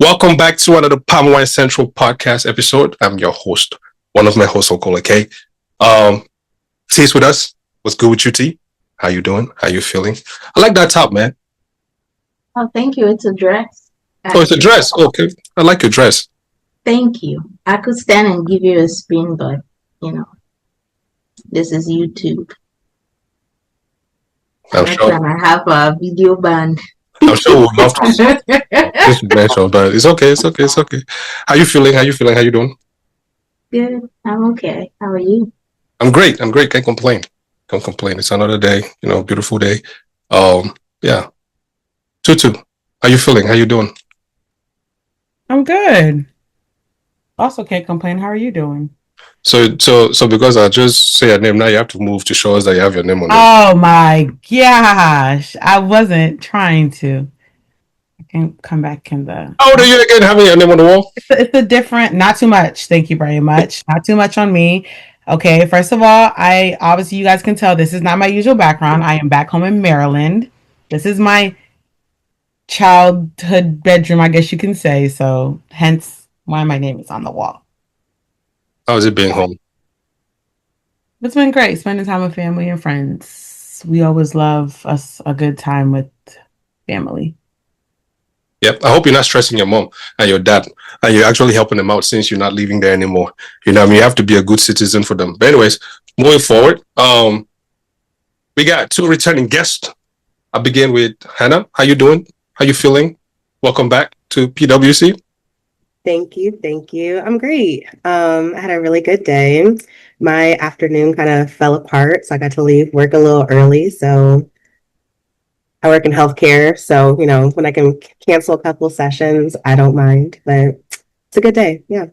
Welcome back to another Palm Wine Central podcast episode. I'm your host, one of my hosts, Okola K. T's with us. What's good with you, T? How you doing? How you feeling? I like that top, man. Oh, thank you. It's a dress. Oh, it's a dress. Okay. I like your dress. Thank you. I could stand and give you a spin, but this is YouTube. I'm sure. I have a video band. I'm sure we'll love to see this mention, but it's okay. It's okay. It's okay. How you feeling? How you feeling? How you doing? Good. I'm okay. How are you? I'm great. I'm great. Can't complain. Can't complain. It's another day. Beautiful day. Yeah. Tutu, how you feeling? How you doing? I'm good. Also can't complain. How are you doing? So because I just say your name now, you have to move to show us that you have your name on it. Oh my gosh. I wasn't trying to. I can come back in the... How old are you again, having your name on the wall? It's a different, not too much. Thank you very much. Not too much on me. Okay, first of all, obviously you guys can tell this is not my usual background. I am back home in Maryland. This is my childhood bedroom, I guess you can say. So hence why my name is on the wall. How's it being home? It's been great. Spending time with family and friends. We always love us a good time with family. Yep. I hope you're not stressing your mom and your dad and you're actually helping them out since you're not living there anymore. You know what I mean? You have to be a good citizen for them. But anyways, moving forward, we got two returning guests. I'll begin with Hannah. How you doing? How you feeling? Welcome back to PWC. Thank you. I'm great. I had a really good day. My afternoon kind of fell apart, so I got to leave work a little early. So I work in healthcare, so when I can cancel a couple sessions, I don't mind. But it's a good day. Yeah.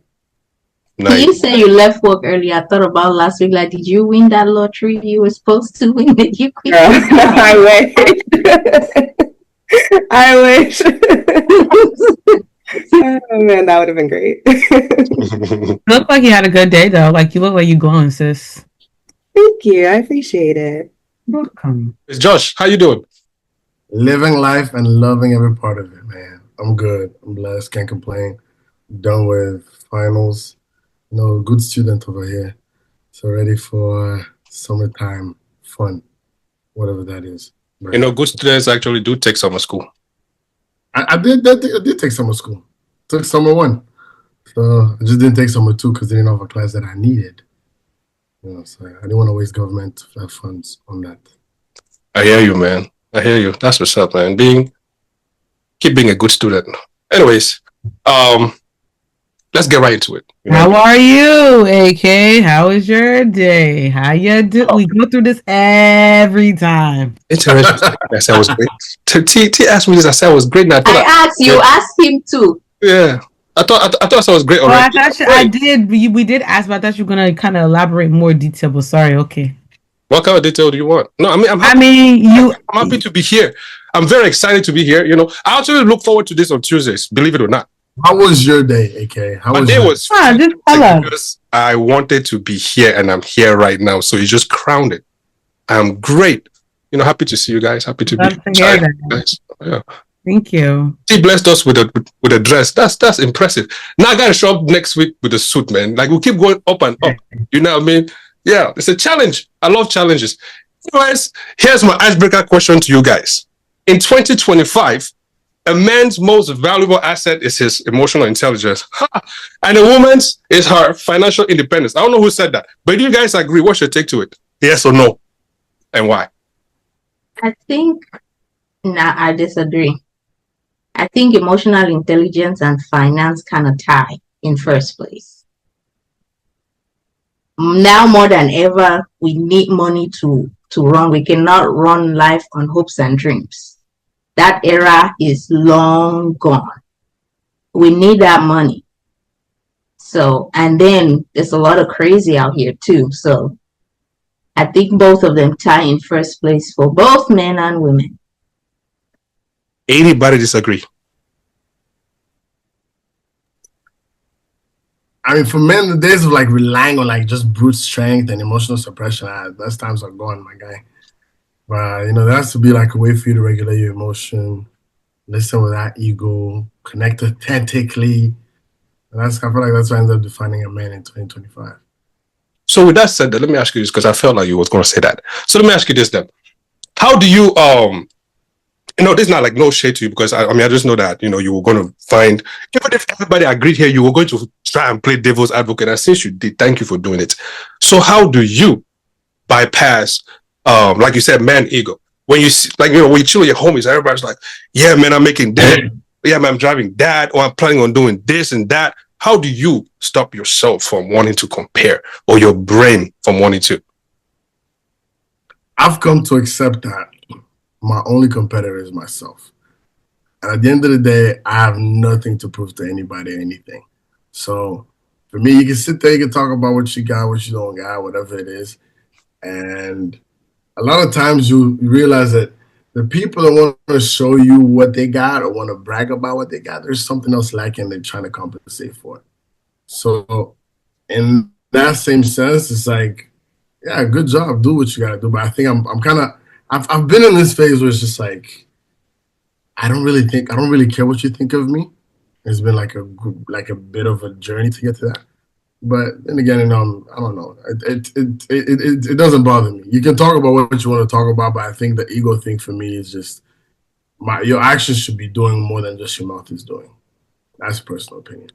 Nice. You say you left work early. I thought about last week. Like, did you win that lottery you were supposed to win? Did you quit? I wish. I wish. Oh man, that would have been great. You look like you had a good day though. Like you look like you glowing, sis. Thank you. I appreciate it. Welcome. It's Josh. How you doing? Living life and loving every part of it, man. I'm good. I'm blessed. Can't complain. Done with finals. Good student over here. So ready for summertime fun, whatever that is. Right. Good students actually do take summer school. I did take summer school. Took summer 1. So I just didn't take summer 2 because they didn't have a class that I needed. So I didn't want to waste government funds on that. I hear you, man. I hear you. That's what's up, man. Keep being a good student. Anyways, let's get right into it. How are you, AK? How was your day? How you do? We go through this every time. Interesting. I said it was great. T asked me this. I said it was great. I asked you. Ask him too. Yeah. I thought it was great already. Well, I did. We did ask, but I thought you were gonna kind of elaborate more detail. But sorry, okay. What kind of detail do you want? No, I'm happy, I'm happy to be here. I'm very excited to be here. I actually look forward to this on Tuesdays, believe it or not. How was your day, AK? My day was because I wanted to be here and I'm here right now. So you just crowned it. I'm great. Happy to see you guys. Happy to be here. Yeah. Thank you. She blessed us with a dress. That's impressive. Now I gotta show up next week with a suit, man. Like we'll keep going up and up. You know what I mean? Yeah, it's a challenge. I love challenges. Anyways, here's my icebreaker question to you guys. In 2025, a man's most valuable asset is his emotional intelligence. And a woman's is her financial independence. I don't know who said that, but do you guys agree? What's your take to it? Yes or no? And why? I disagree. I think emotional intelligence and finance kind of tie in first place. Now more than ever, we need money to run. We cannot run life on hopes and dreams. That era is long gone. We need that money. So, and then there's a lot of crazy out here too. So I think both of them tie in first place for both men and women. Anybody disagree? I mean, for men, the days of relying on just brute strength and emotional suppression, those times are gone, my guy. But there has to be a way for you to regulate your emotion, listen without ego, connect authentically. And I feel like that's what ends up defining a man in 2025. So with that said, let me ask you this, because I felt like you was going to say that. So let me ask you this then. How do you, this is not like no shade to you, because I just know that, you were going to find, even if everybody agreed here, you were going to try and play devil's advocate. And since you did, thank you for doing it. So how do you bypass, like you said, man ego? When you see, like, when you chill with your homies, everybody's like, yeah, man, I'm making this. Yeah, man, I'm driving that, or I'm planning on doing this and that. How do you stop yourself from wanting to compare, or your brain from wanting to? I've come to accept that my only competitor is myself. And at the end of the day, I have nothing to prove to anybody anything. So for me, you can sit there, you can talk about what you got, what you don't got, whatever it is. And a lot of times you realize that the people that want to show you what they got or want to brag about what they got, there's something else lacking they're trying to compensate for. So in that same sense, it's like, yeah, good job, do what you gotta do. But I think I'm kind of I've been in this phase where it's just like I don't really care what you think of me. It's been like a bit of a journey to get to that. But then again, I don't know. It doesn't bother me. You can talk about what you want to talk about, but I think the ego thing for me is just your actions should be doing more than just your mouth is doing. That's personal opinion.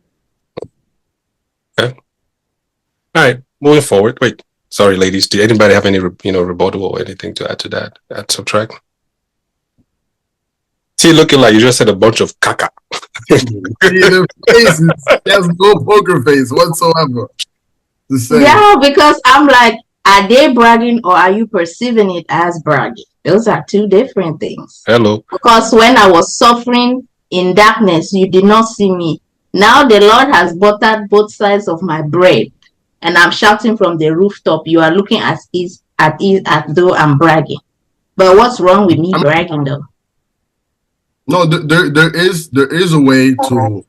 Okay. All right. Moving forward. Wait. Sorry, ladies. Do anybody have any rebuttal or anything to add to that? Add, subtract? See, looking like you just said a bunch of caca. The face there's no poker face whatsoever. Yeah, because I'm like, are they bragging or are you perceiving it as bragging? Those are two different things. Hello. Because when I was suffering in darkness, you did not see me. Now the Lord has buttered both sides of my bread, and I'm shouting from the rooftop. You are looking as though I'm bragging. But what's wrong with me bragging though? No, there is a way to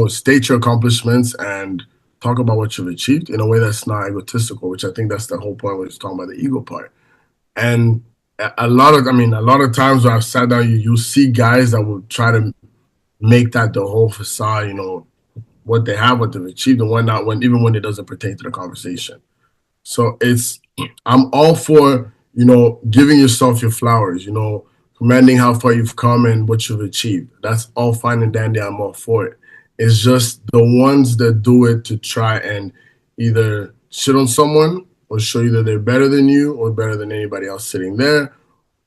state your accomplishments and talk about what you've achieved in a way that's not egotistical, which I think that's the whole point when it's talking about the ego part. And a lot of times when I've sat down, you see guys that will try to make that the whole facade, what they have, what they've achieved and whatnot, even when it doesn't pertain to the conversation. So I'm all for, giving yourself your flowers, commending how far you've come and what you've achieved. That's all fine and dandy. I'm all for it. It's just the ones that do it to try and either shit on someone or show you that they're better than you or better than anybody else sitting there.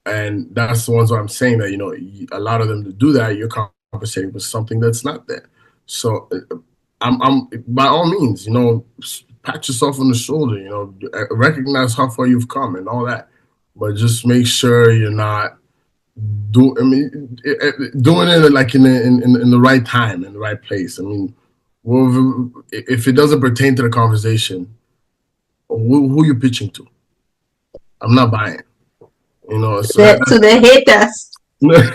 And that's the ones where I'm saying that, a lot of them to do that, you're compensating with something that's not there. So I'm by all means, pat yourself on the shoulder, recognize how far you've come and all that. But just make sure you're not doing it like in the right time, in the right place. I mean, if it doesn't pertain to the conversation, who you pitching to? I'm not buying. To the haters.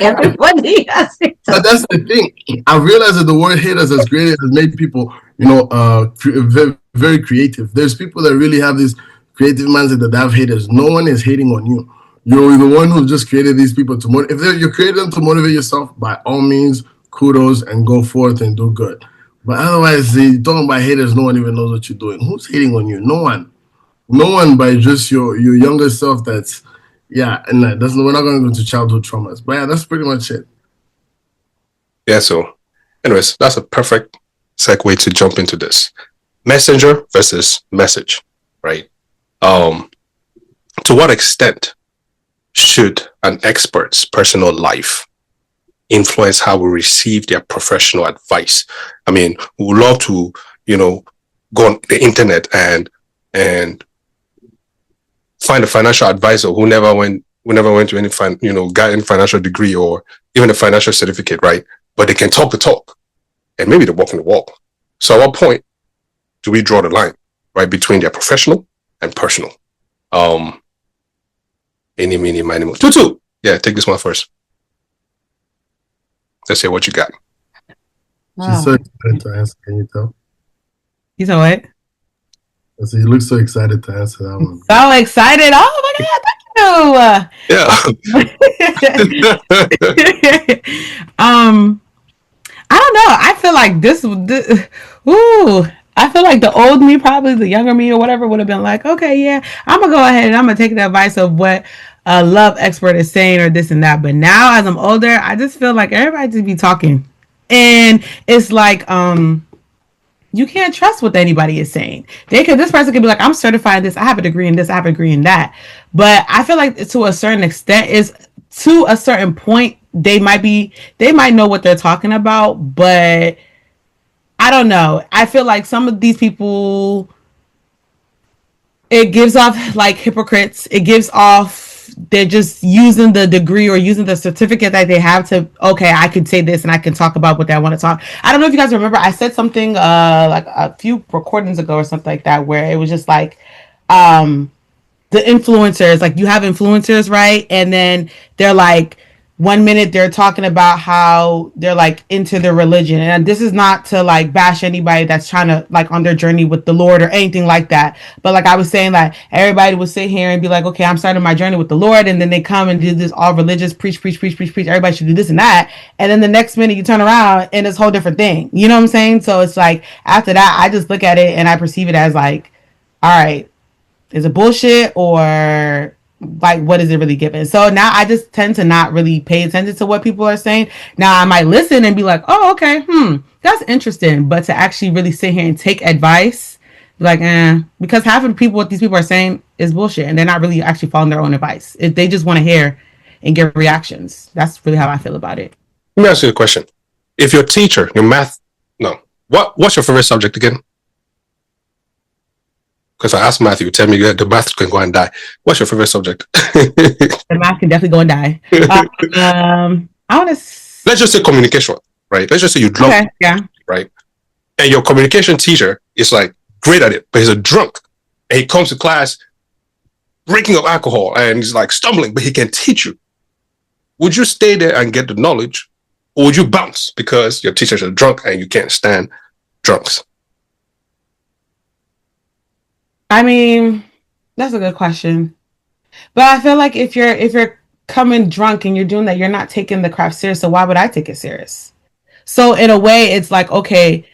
Everybody has haters. But that's the thing. I realize that the word haters, as great as made people, very, very creative. There's people that really have this creative mindset that have haters. No one is hating on you. You're the one who just created these people to motivate. If you created them to motivate yourself, by all means, kudos and go forth and do good. But otherwise, talking about haters, no one even knows what you're doing. Who's hating on you? No one. No one, by just your younger self. That's and we're not going to go into childhood traumas. But yeah, that's pretty much it. Yeah. So, anyways, that's a perfect segue to jump into this messenger versus message, right? To what extent should an expert's personal life influence how we receive their professional advice? I mean, we would love to, go on the internet and find a financial advisor who never went to any got any financial degree or even a financial certificate, right? But they can talk the talk and maybe they're walking the walk. So at what point do we draw the line, right, between their professional and personal? Any, meeny, miny, mo. Tutu. Yeah, take this one first. Let's hear what you got. She's so excited to answer. Can you tell? You know what? So you look so excited to answer that one. So excited. Oh my God. Yeah. I don't know. I feel like ooh, I feel like the old me, probably the younger me or whatever, would have been like, okay, yeah, I'm gonna go ahead and I'm gonna take the advice of what a love expert is saying or this and that. But now, as I'm older, I just feel like everybody just be talking, and it's like, you can't trust what anybody is saying. This person could be like, I'm certified in this, I have a degree in this, I have a degree in that. But I feel like to a certain extent is to a certain point, they might know what they're talking about, but I don't know. I feel like some of these people, it gives off like hypocrites. It gives off they're just using the degree or using the certificate that they have to, okay, I can say this and I can talk about what I want to talk. I don't know if you guys remember, I said something like a few recordings ago or something like that, where it was just like the influencers, like you have influencers, right? And then they're like, 1 minute they're talking about how they're like into their religion, and this is not to like bash anybody that's trying to like on their journey with the Lord or anything like that, but like I was saying, like everybody would sit here and be like, okay, I'm starting my journey with the Lord, and then they come and do this all religious, preach, everybody should do this and that, and then the next minute you turn around and it's a whole different thing, you know what I'm saying? So it's like after that I just look at it and I perceive it as like, all right, is it bullshit or like what is it really giving? So now I just tend to not really pay attention to what people are saying. Now I might listen and be like, oh, okay, that's interesting. But to actually really sit here and take advice, like, because half of the people, what these people are saying is bullshit, and they're not really actually following their own advice. If they just want to hear and get reactions. That's really how I feel about it. Let me ask you a question. If your teacher, your math, no, what's your favorite subject again? Because I asked Matthew, tell me that the math can go and die. What's your favorite subject? The math can definitely go and die. I want to. Let's just say communication, right? Let's just say you drunk, okay, yeah, right? And your communication teacher is like great at it, but he's a drunk, and he comes to class drinking of alcohol, and he's like stumbling, but he can teach you. Would you stay there and get the knowledge, or would you bounce because your teachers are drunk and you can't stand drunks? I mean, that's a good question. But I feel like if you're coming drunk and you're doing that, you're not taking the craft serious. So why would I take it serious? So in a way, it's like, okay,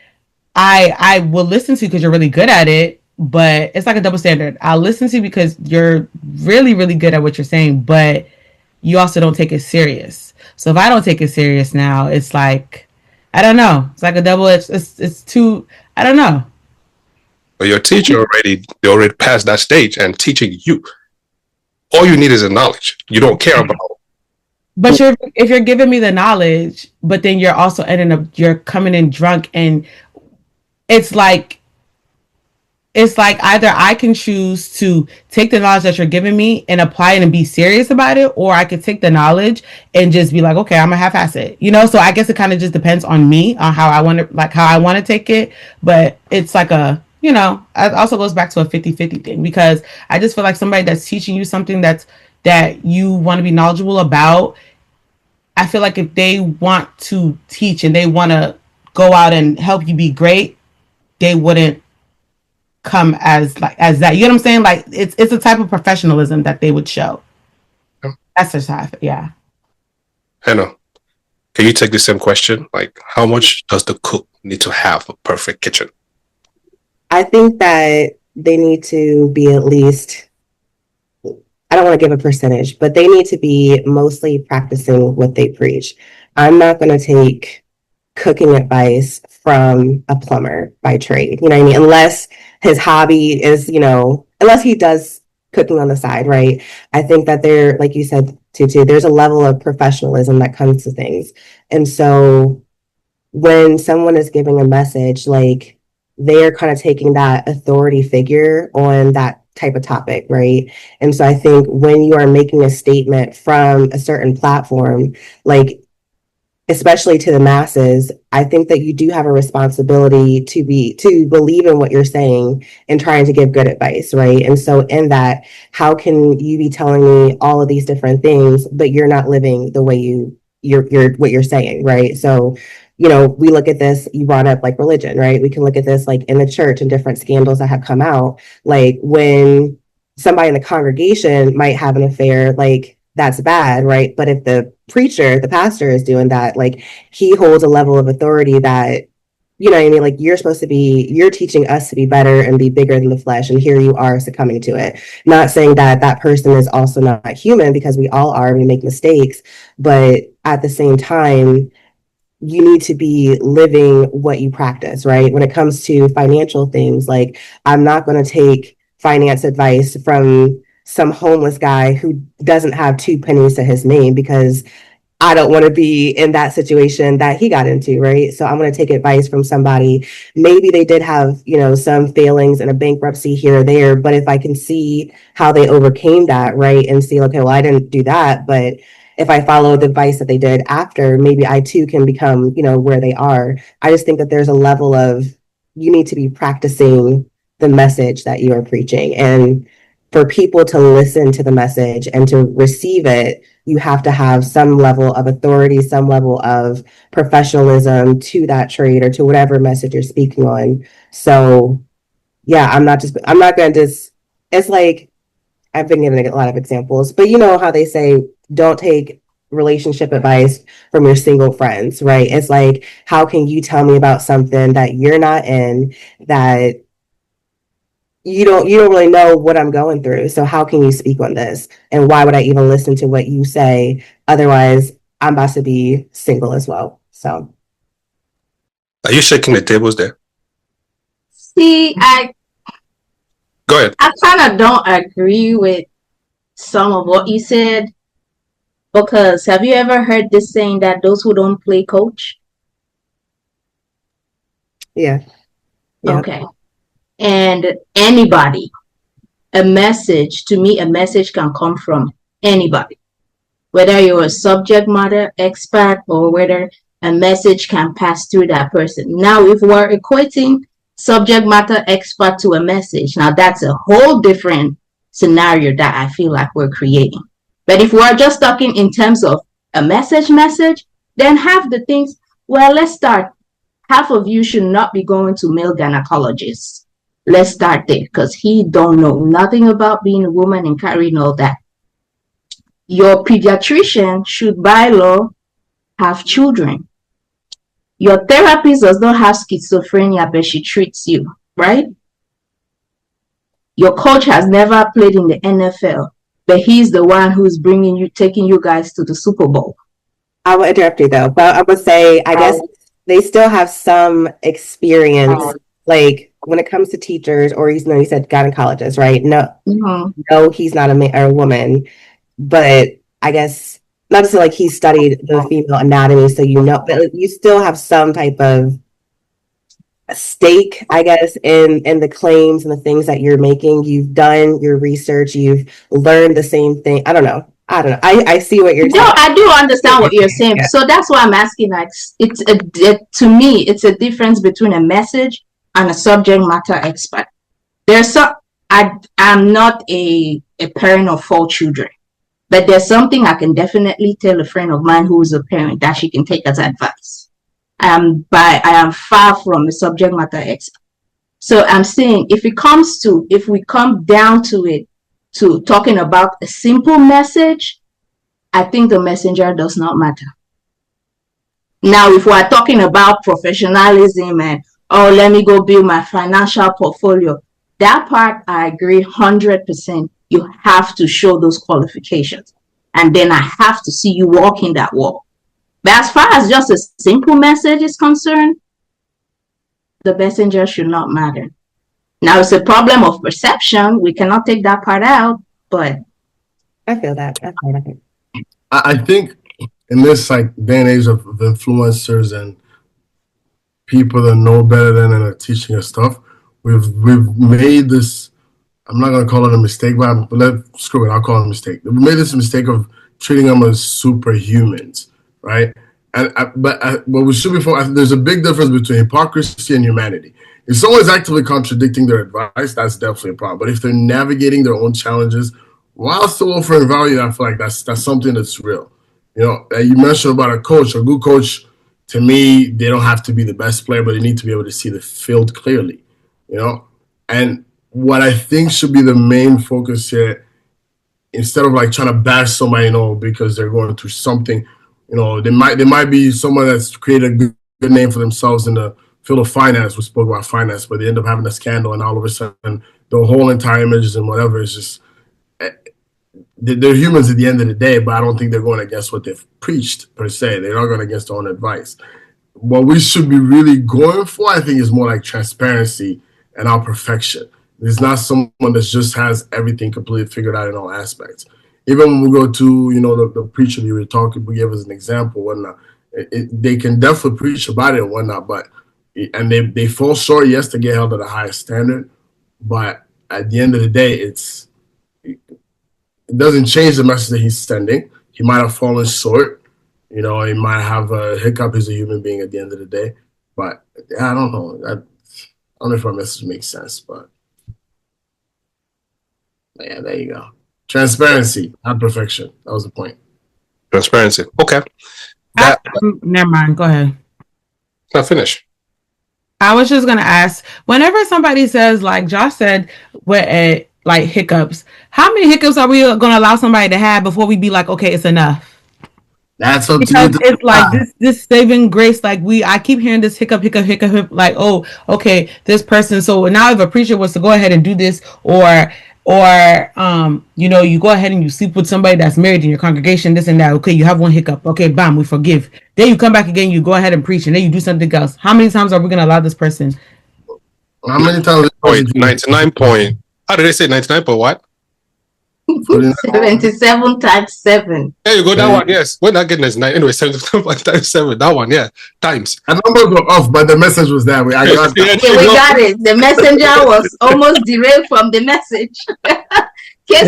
I will listen to you because you're really good at it, but it's like a double standard. I'll listen to you because you're really, really good at what you're saying, but you also don't take it serious. So if I don't take it serious now, it's like, I don't know. It's like a double. It's too. I don't know. But your teacher they already passed that stage and teaching you. All you need is the knowledge. You don't care about. But if you're giving me the knowledge, but then you're also ending up, you're coming in drunk, and it's like either I can choose to take the knowledge that you're giving me and apply it and be serious about it, or I could take the knowledge and just be like, okay, I'm gonna half-ass it, you know? So I guess it kind of just depends on me, on how I want to take it. But it's like a, you know, it also goes back to a 50-50 thing, because I just feel like somebody that's teaching you something that you want to be knowledgeable about, I feel like if they want to teach and they want to go out and help you be great, they wouldn't come as that. You know what I'm saying? Like it's a type of professionalism that they would show. Yeah. That's just how I feel. Yeah. Hannah, can you take the same question? Like, how much does the cook need to have a perfect kitchen? I think that they need to be at least, I don't want to give a percentage, but they need to be mostly practicing what they preach. I'm not going to take cooking advice from a plumber by trade, you know what I mean? Unless his hobby is, you know, unless he does cooking on the side, right? I think that there, like you said, Tutu, there's a level of professionalism that comes to things. And so when someone is giving a message, like they're kind of taking that authority figure on that type of topic, right? And so I think when you are making a statement from a certain platform, like especially to the masses, I think that you do have a responsibility to believe in what you're saying and trying to give good advice, right? And so in that, how can you be telling me all of these different things, but you're not living the way you're what you're saying, right? So, you know, we look at this, you brought up like religion, right? We can look at this like in the church and different scandals that have come out, like when somebody in the congregation might have an affair, like that's bad, right? But if the preacher, the pastor is doing that, like he holds a level of authority that, you know what I mean? Like you're teaching us to be better and be bigger than the flesh. And here you are succumbing to it. Not saying that that person is also not human, because we all are, we make mistakes. But at the same time, you need to be living what you practice, right? When it comes to financial things, like I'm not going to take finance advice from some homeless guy who doesn't have two pennies to his name, because I don't want to be in that situation that he got into, right? So I'm going to take advice from somebody. Maybe they did have, you know, some failings and a bankruptcy here or there, but if I can see how they overcame that, right, and see, okay, well, I didn't do that, but if I follow the advice that they did after, maybe I too can become, you know, where they are. I just think that there's a level of, you need to be practicing the message that you are preaching. And for people to listen to the message and to receive it, you have to have some level of authority, some level of professionalism to that trade or to whatever message you're speaking on. So yeah, I'm not going to just, it's like, I've been giving a lot of examples, but you know how they say, don't take relationship advice from your single friends, right? It's like, how can you tell me about something that you're not in, that you don't really know what I'm going through. So how can you speak on this? And why would I even listen to what you say? Otherwise, I'm about to be single as well. So Are you shaking the tables there? See, Go ahead. I kind of don't agree with some of what you said, because have you ever heard this saying that those who don't play coach? yeah. Okay. And anybody, a message, to me, a message can come from anybody, whether you're a subject matter expert or whether a message can pass through that person. Now, if we're equating subject matter expert to a message, now that's a whole different scenario that I feel like we're creating. But if we're just talking in terms of a message, then half the things, well, let's start. Half of you should not be going to male gynecologists. Let's start there, because he don't know nothing about being a woman and carrying all that. Your pediatrician should by law have children. Your therapist does not have schizophrenia, but she treats you, right? Your coach has never played in the NFL, but he's the one who's taking you guys to the Super Bowl. I will interrupt you though, but I would say, I guess they still have some experience, like when it comes to teachers, or you know, you said gynecologists, right? No, no, he's not a man or a woman, but I guess not to say like he studied the female anatomy, so you know, but you still have some type of stake, I guess, in the claims and the things that you're making. You've done your research, you've learned the same thing. I don't know. I see what you're saying. No, I do understand what you're saying. Yeah. So that's why I'm asking. Like, to me, it's a difference between a message and a subject matter expert. I'm not a parent of 4 children, but there's something I can definitely tell a friend of mine who is a parent that she can take as advice. But I am far from a subject matter expert. So I'm saying, if we come down to it, to talking about a simple message, I think the messenger does not matter. Now, if we're talking about professionalism and, oh, let me go build my financial portfolio, that part I agree 100%. You have to show those qualifications. And then I have to see you walking that walk. But as far as just a simple message is concerned, the messenger should not matter. Now, it's a problem of perception. We cannot take that part out, but I feel that. I think in this like day and age of influencers and people that know better than and are teaching us stuff, we've made this. I'm not gonna call it a mistake, but screw it. I'll call it a mistake. We made this mistake of treating them as superhumans, right? But we should be. There's a big difference between hypocrisy and humanity. If someone's actively contradicting their advice, that's definitely a problem. But if they're navigating their own challenges while still offering value, I feel like that's something that's real. You know, you mentioned about a coach. A good coach, to me, they don't have to be the best player, but they need to be able to see the field clearly. You know, and what I think should be the main focus here, instead of like trying to bash somebody, because they're going through something, they might be someone that's created a good name for themselves in the field of finance. We spoke about finance, but they end up having a scandal, and all of a sudden the whole entire images and whatever is just, they're humans at the end of the day, but I don't think they're going against what they've preached per se. They're not going against their own advice. What we should be really going for, I think, is more like transparency and our perfection. It's not someone that just has everything completely figured out in all aspects. Even when we go to, the preacher you were talking, we gave us an example, whatnot. They can definitely preach about it and whatnot, and they fall short, yes, to get held at a higher standard, but at the end of the day, it doesn't change the message that he's sending. He might have fallen short, he might have a hiccup. He's a human being at the end of the day, but I don't know. I don't know if our message makes sense, but yeah, there you go. Transparency, not perfection. That was the point. Transparency. Okay. Never mind. Go ahead. Now finish. I was just gonna ask. Whenever somebody says, like Josh said, like hiccups, how many hiccups are we gonna allow somebody to have before we be like, okay, it's enough? That's up because to you. It's like this saving grace. Like I keep hearing this hiccup. Like, oh, okay, this person. So now if a preacher was to go ahead and do this, or you go ahead and you sleep with somebody that's married in your congregation, this and that. Okay, you have one hiccup. Okay, bam, we forgive. Then you come back again, you go ahead and preach, and then you do something else. How many times are we gonna allow this person? How many times? 99 point. How did they say 99 point what? 77 times 7. There you go, that one, yes. We're not getting this 9. Anyway, 77 times 7. That one, yeah. Times. The numbers were off, but the message was there. I got that. Yeah, we got it. The messenger was almost derailed from the message. Case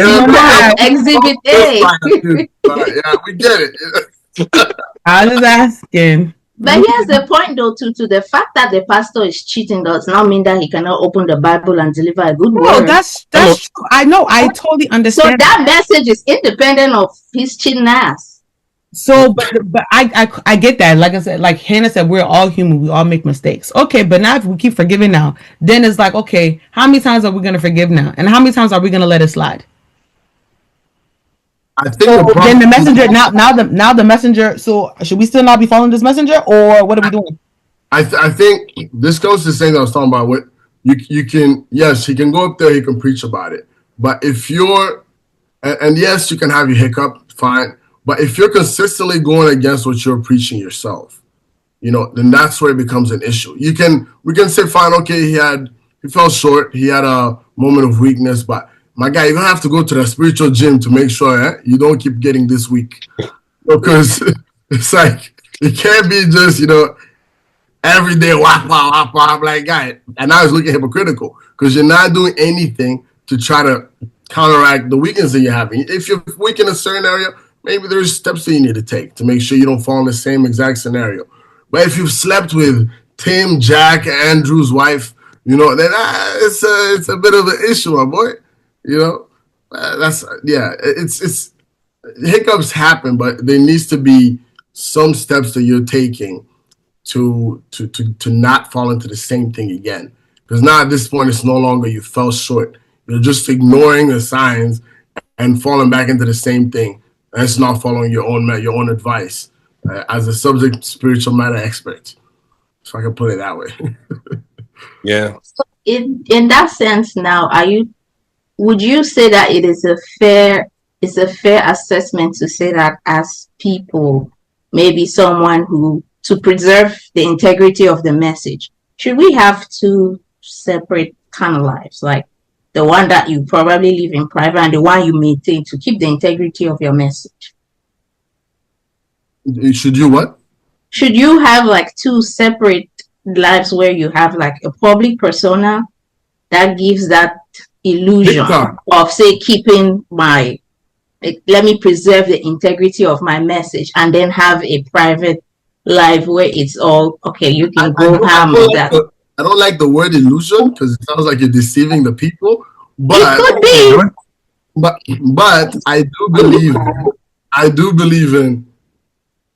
Exhibit A. Yeah, we get it. I was asking. But here's the point, though, to the fact that the pastor is cheating does not mean that he cannot open the Bible and deliver a good word. No, that's true. I know. I totally understand. So that message is independent of his cheating ass. So, but I get that. Like I said, like Hannah said, we're all human. We all make mistakes. Okay, but now if we keep forgiving now, then it's like, okay, how many times are we going to forgive now? And how many times are we going to let it slide? I think then the messenger now the messenger. So should we still not be following this messenger, or what are we doing? I think this goes to the thing that I was talking about. What you can, yes, he can go up there, he can preach about it. But if you're, and yes, you can have your hiccup, fine. But if you're consistently going against what you're preaching yourself, then that's where it becomes an issue. We can say, fine, okay, he fell short, he had a moment of weakness, but my guy, you're gonna have to go to the spiritual gym to make sure you don't keep getting this weak. Because it's like, it can't be just, every day, whap, whap, whap, like, guy. And now it's looking hypocritical because you're not doing anything to try to counteract the weakness that you're having. If you're weak in a certain area, maybe there's steps that you need to take to make sure you don't fall in the same exact scenario. But if you've slept with Tim, Jack, Andrew's wife, then it's a bit of an issue, my boy. It's hiccups happen, but there needs to be some steps that you're taking to not fall into the same thing again. Because now at this point, it's no longer you fell short. You're just ignoring the signs and falling back into the same thing. And it's not following your own advice as a subject spiritual matter expert. If I can put it that way. Yeah. So in that sense, now, would you say that it is a fair assessment to say that as people, maybe someone who, to preserve the integrity of the message, should we have two separate kind of lives, like the one that you probably live in private and the one you maintain to keep the integrity of your message? Should you what? Should you have like two separate lives where you have like a public persona that gives that illusion of, say, keeping let me preserve the integrity of my message, and then have a private life where it's all okay, you can go ham with that. I don't like the word illusion because it sounds like you're deceiving the people. But it could be. But I do believe in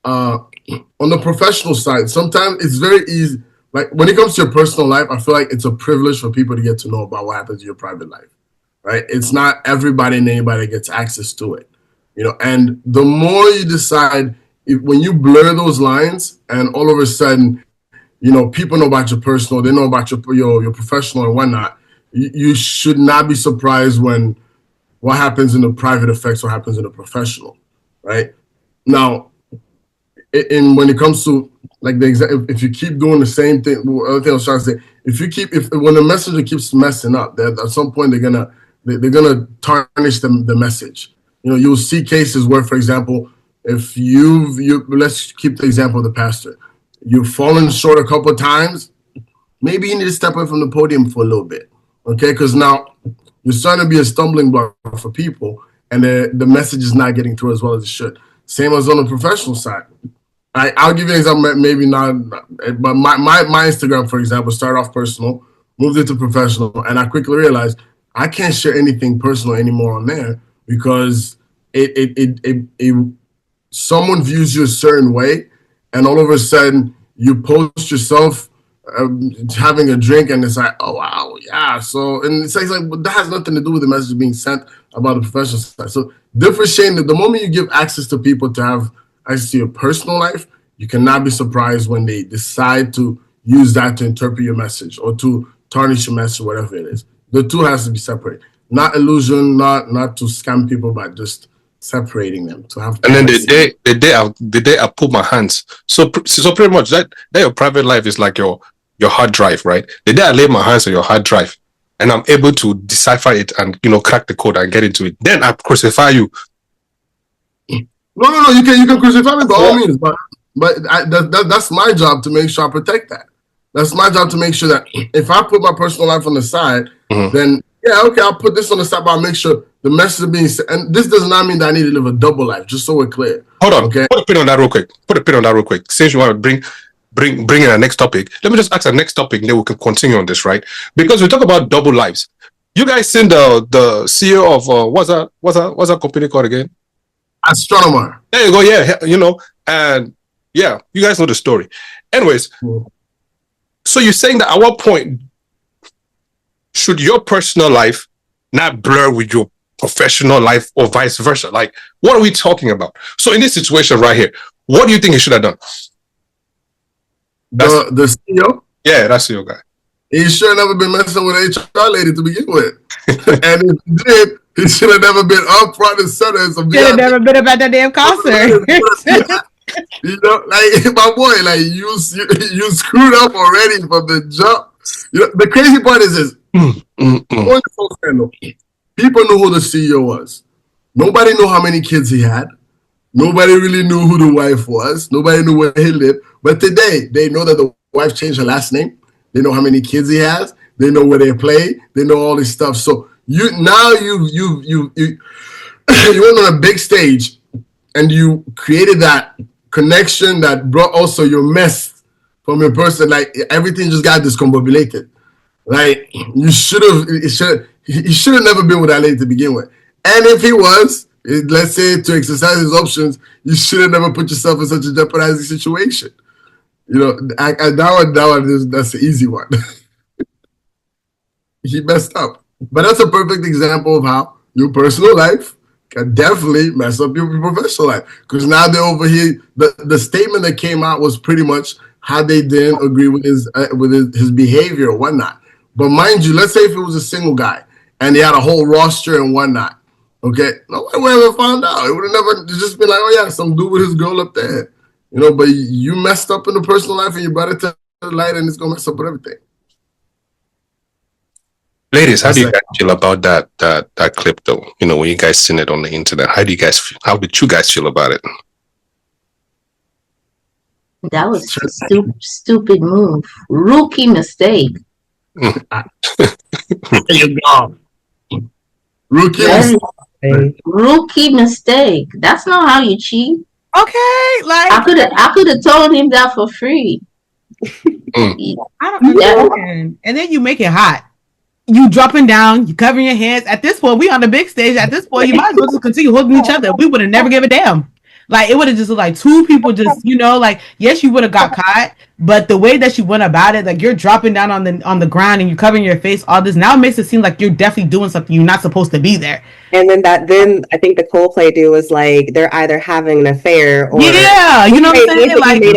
on the professional side. Sometimes it's very easy. like when it comes to your personal life, I feel like it's a privilege for people to get to know about what happens in your private life, right? It's not everybody and anybody that gets access to it, and the more you decide, when you blur those lines and all of a sudden, people know about your personal, they know about your professional and whatnot, you should not be surprised when what happens in the private affects what happens in the professional, right? Now, when it comes to like if you keep doing the same thing, other thing I was trying to say, if when the messenger keeps messing up, at some point they're gonna tarnish the message. You'll see cases where, for example, if you let's keep the example of the pastor, you've fallen short a couple of times, maybe you need to step away from the podium for a little bit, okay? Because now you're starting to be a stumbling block for people, and the message is not getting through as well as it should. Same as on the professional side. I'll give you an example, maybe not, but my Instagram, for example, started off personal, moved into professional, and I quickly realized I can't share anything personal anymore on there because someone views you a certain way, and all of a sudden you post yourself having a drink, and it's like, oh wow, yeah. So, and it's like, but that has nothing to do with the message being sent about the professional side. So, differentiating that the moment you give access to people to have access to your personal life, you cannot be surprised when they decide to use that to interpret your message or to tarnish your message, whatever it is. The two has to be separate. Not illusion, not to scam people, but just separating them to have. And then the day I put my hands, so pretty much that your private life is like your hard drive, right? The day I lay my hands on your hard drive, and I'm able to decipher it and crack the code and get into it, then I crucify you. No, you can crucify me by all means, but that's my job to make sure I protect that. That's my job to make sure that if I put my personal life on the side, then yeah, okay, I'll put this on the side, but I'll make sure the message is being sent. And this does not mean that I need to live a double life, just so we're clear. Hold on, okay? Put a pin on that real quick. Since you want to bring in our next topic, let me just ask our next topic, and then we can continue on this, right? Because we talk about double lives. You guys seen the CEO of what's that company called again? Astronomer. There you go. Yeah, and yeah, you guys know the story. Anyways, so you're saying that at what point should your personal life not blur with your professional life or vice versa? Like, what are we talking about? So in this situation right here, what do you think he should have done? The CEO? Yeah, that's your guy. He should have never been messing with an HR lady to begin with. And if he did, he should have never been up front and center. Should have never been about that damn concert. Like my boy, like you screwed up already from the jump. The crazy part is this. People knew who the CEO was. Nobody knew how many kids he had. Nobody really knew who the wife was. Nobody knew where he lived. But today, they know that the wife changed her last name. They know how many kids he has. They know where they play. They know all this stuff. So you went on a big stage, and you created that connection that brought also your mess from your person. Like everything just got discombobulated. Like he should have never been with that lady to begin with. And if he was, let's say to exercise his options, you should have never put yourself in such a jeopardizing situation. That's the easy one. He messed up. But that's a perfect example of how your personal life can definitely mess up your professional life. Because now they're over here. The statement that came out was pretty much how they didn't agree with his behavior or whatnot. But mind you, let's say if it was a single guy and he had a whole roster and whatnot, okay, nobody would ever found out. It would have never just been like, oh yeah, some dude with his girl up there. But you messed up in the personal life and you brought it to the light, and it's gonna mess up with everything. Ladies, how do you guys feel about that clip though? When you guys seen it on the internet, how did you guys feel about it? That was a stupid move. Rookie mistake. There you go. Rookie mistake. That's not how you cheat. Okay, like I could have told him that for free. I don't understand. And then you make it hot. You dropping down, you covering your hands. At this point, we on the big stage. At this point, you might as well just continue holding each other. We would have never give a damn. Like it would have just looked like two people just, like yes, you would have got caught, but the way that you went about it, like you're dropping down on the ground and you're covering your face, all this now makes it seem like you're definitely doing something you're not supposed to be there. And then I think the Coldplay dude was like, they're either having an affair or yeah, you know what I'm saying? Like you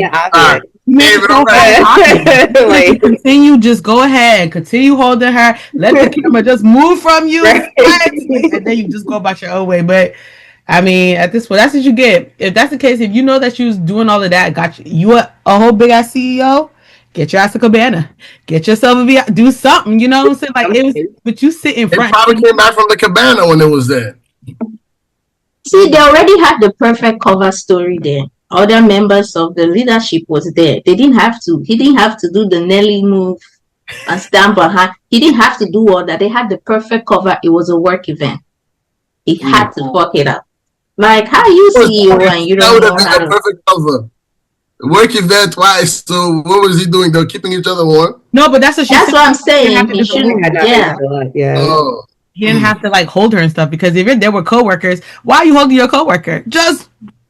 made it obvious. Like continue, just go ahead, continue holding her, let the camera just move from you, right. And then you just go about your own way. But I mean, at this point, that's what you get. If that's the case, if you know that you was doing all of that, got you a whole big ass CEO, get your ass a cabana, get yourself a do something. You know what I'm saying? Like it was, but you sit in front. They probably came back from the cabana when it was there. See, they already had the perfect cover story there. Other members of the leadership was there. They didn't have to. He didn't have to do the Nelly move and stand behind. He didn't have to do all that. They had the perfect cover. It was a work event. He had to fuck it up. Like, how you CEO and you don't know how to... perfect cover. Work event twice. So what was he doing? They're keeping each other warm. No, but that's what I'm saying. He shouldn't. Yeah. Oh. He didn't have to like hold her and stuff, because if you're there with coworkers, why are you holding your coworker?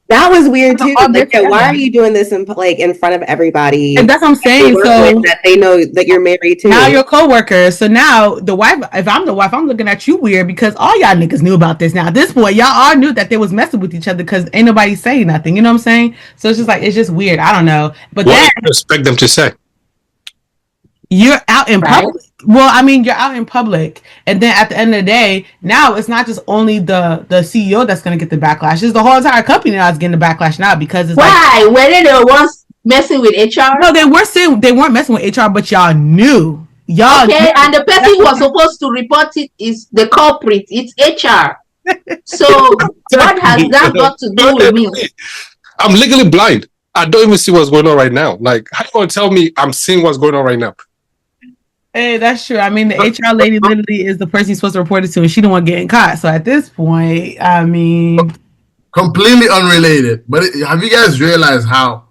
That was weird too. Like, why are you doing this in front of everybody? And that's what I'm saying. So that they know that you're married too. Now you're coworkers. So now the wife, if I'm the wife, I'm looking at you weird, because all y'all niggas knew about this. Now at this point, y'all all knew that they was messing with each other, because ain't nobody saying nothing. You know what I'm saying? So it's just like, it's just weird. I don't know. But what do you expect them to say? You're out in public. Well, I mean, you're out in public, and then at the end of the day, now it's not just only the CEO that's going to get the backlash. It's the whole entire company that's getting the backlash now, because it's why? Were they the ones messing with HR? No, they weren't messing with HR, but y'all knew. Y'all okay, knew. And the person who was supposed to report it is the culprit. It's HR. So what has that got to do with me? I'm legally blind. I don't even see what's going on right now. Like, how you gonna tell me I'm seeing what's going on right now? Hey, that's true. I mean, the HR lady literally is the person you're supposed to report it to, and she don't want getting caught. So at this point, I mean, completely unrelated. But have you guys realized how,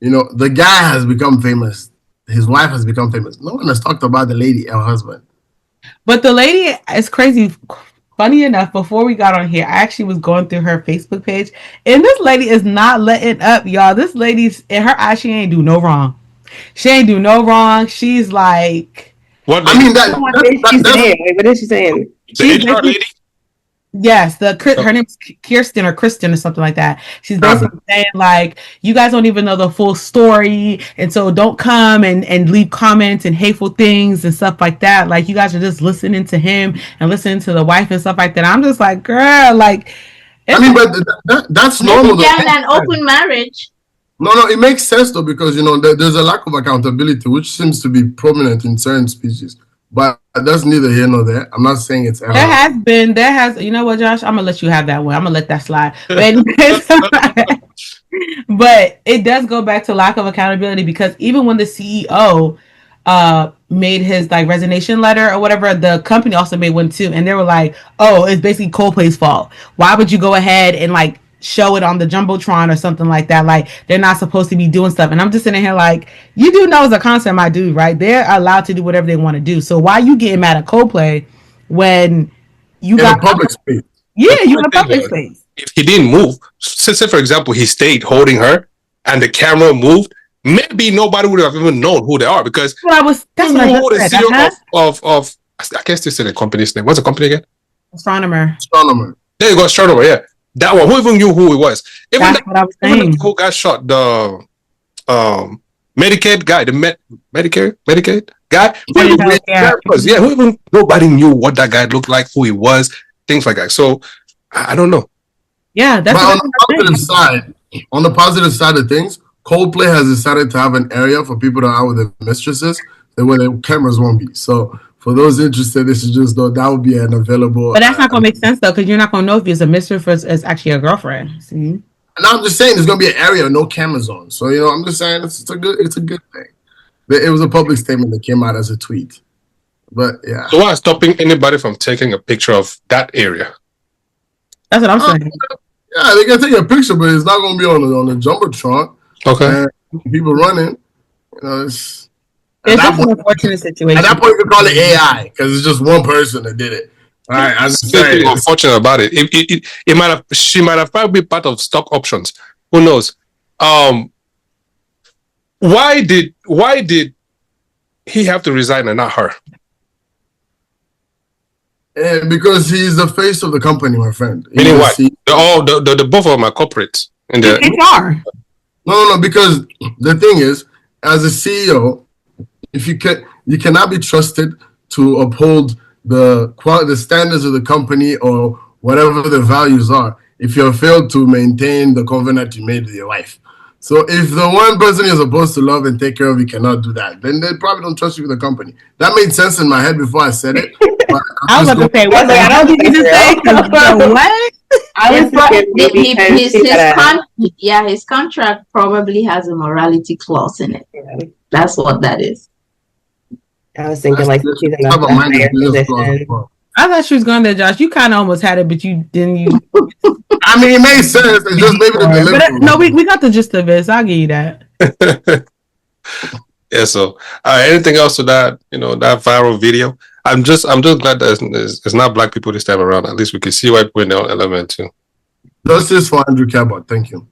the guy has become famous? His wife has become famous. No one has talked about the lady, her husband. But the lady is crazy. Funny enough, before we got on here, I actually was going through her Facebook page, and this lady is not letting up, y'all. This lady's, in her eyes, she ain't do no wrong. She ain't do no wrong. She's like... What? I mean, what is she saying? The HR lady? Yes, her name's Kirsten or something like that. She's basically saying, like, you guys don't even know the full story, and so don't come and leave comments and hateful things and stuff like that. Like, you guys are just listening to him and listening to the wife and stuff like that. I'm just like, girl, like... I mean, but that's normal. An open marriage. No, it makes sense though, because there's a lack of accountability, which seems to be prominent in certain species. But that's neither here nor there. I'm not saying it's ever. There has. You know what, Josh? I'm gonna let you have that one. I'm gonna let that slide. But it does go back to lack of accountability, because even when the CEO made his like resignation letter or whatever, the company also made one too, and they were like, "Oh, it's basically Coldplay's fault. Why would you go ahead and like show it on the Jumbotron or something like that? Like, they're not supposed to be doing stuff." And I'm just sitting here like, you do know it's a concept, my dude, right? They're allowed to do whatever they want to do. So why you getting mad at Coldplay when you got a public space? Yeah, you in a public space. If he didn't move, say for example, he stayed holding her and the camera moved, maybe nobody would have even known who they are, because that's what I said. Of I can't still say the company's name. What's the company again? Astronomer. There you go, Astronomer. Yeah. That one, who even knew who it was? Even what I was saying. Who got shot, the Medicaid guy, the Medicaid guy. Who even nobody knew what that guy looked like, who he was, things like that. So I don't know. Yeah, that's. But on the positive side of things, Coldplay has decided to have an area for people that are with their mistresses, where the cameras won't be. So for those interested, this is just that would be an available. But that's not gonna make sense though, because you're not gonna know if it's a mistress or it's actually a girlfriend. See? And I'm just saying, there's gonna be an area no cameras on. So I'm just saying it's a good thing. It was a public statement that came out as a tweet. But yeah. So why is stopping anybody from taking a picture of that area? That's what I'm saying. Yeah, they can take a picture, but it's not gonna be on the Jumbotron. Okay. And people running. It's just an unfortunate situation. At that point, you can call it AI, because it's just one person that did it. All right, I'm just saying. Unfortunate about it. She might have probably been part of stock options. Who knows? Why did he have to resign and not her? Because he's the face of the company, my friend. Meaning what? The both of them are corporates. In the HR. No, because the thing is, as a CEO, if you cannot be trusted to uphold the standards of the company or whatever the values are if you have failed to maintain the covenant you made with your wife. So if the one person you're supposed to love and take care of, you cannot do that, then they probably don't trust you with the company. That made sense in my head before I said it. But I was about to say, what? I don't think you just say what? His contract probably has a morality clause in it. Yeah. That's what that is. I was thinking like she's in a higher position. I thought she was going there, Josh. You kind of almost had it, but you didn't. I mean, it made sense. It's just maybe the delivery. No, we got the gist of it. So I'll give you that. Yeah. So, anything else to that? That viral video. I'm just glad that it's not black people this time around. At least we can see white people in the element too. Justice for Andrew Cabot. Thank you.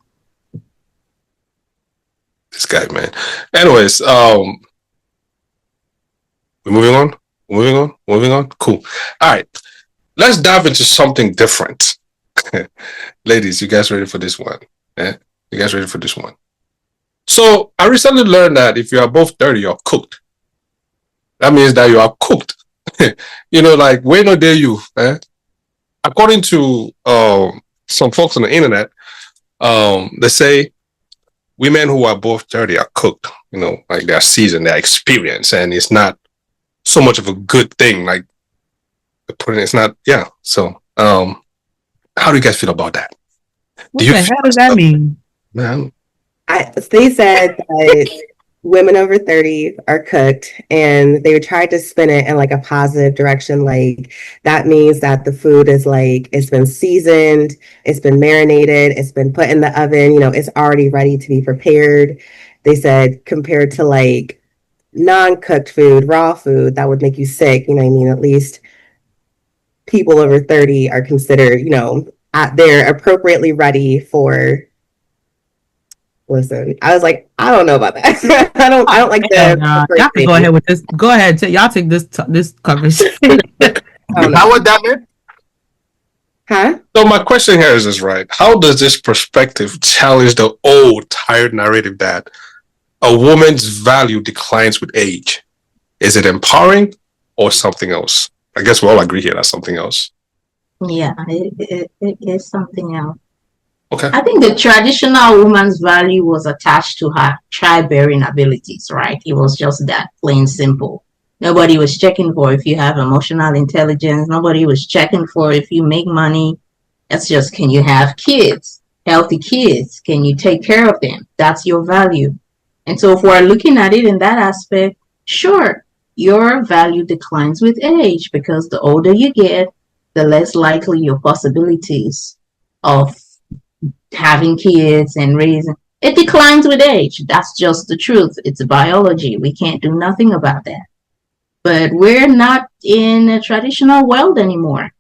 This guy, man. Anyways, we're moving on. Cool. All right. Let's dive into something different. Ladies, you guys ready for this one? Yeah? You guys ready for this one? So I recently learned that if you are both dirty, you're cooked. That means that you are cooked. Like, wait, no dare you. According to some folks on the internet, they say women who are both dirty are cooked. Like they're seasoned, they're experienced, and it's not so much of a good thing. Like, it's not. Yeah. So, how do you guys feel about that? What the hell does that mean? Man, they said that women over 30 are cooked, and they tried to spin it in like a positive direction. Like that means that the food is like, it's been seasoned, it's been marinated, it's been put in the oven, it's already ready to be prepared. They said compared to like non-cooked food, raw food, that would make you sick. At least people over 30 are considered, they're appropriately ready for. Listen, I was like, I don't know about that. I don't like that. Y'all can go ahead with this. Go ahead. Y'all take this conversation. How would that mean? Huh? So my question here is this, right? How does this perspective challenge the old, tired narrative that a woman's value declines with age? Is it empowering or something else? I guess we all agree here that's something else. Yeah, it is something else. Okay. I think the traditional woman's value was attached to her childbearing abilities, right? It was just that, plain simple. Nobody was checking for if you have emotional intelligence. Nobody was checking for if you make money. That's just, can you have kids, healthy kids? Can you take care of them? That's your value. And so if we're looking at it in that aspect, sure, your value declines with age, because the older you get, the less likely your possibilities of having kids and raising. It declines with age. That's just the truth. It's biology. We can't do nothing about that. But we're not in a traditional world anymore.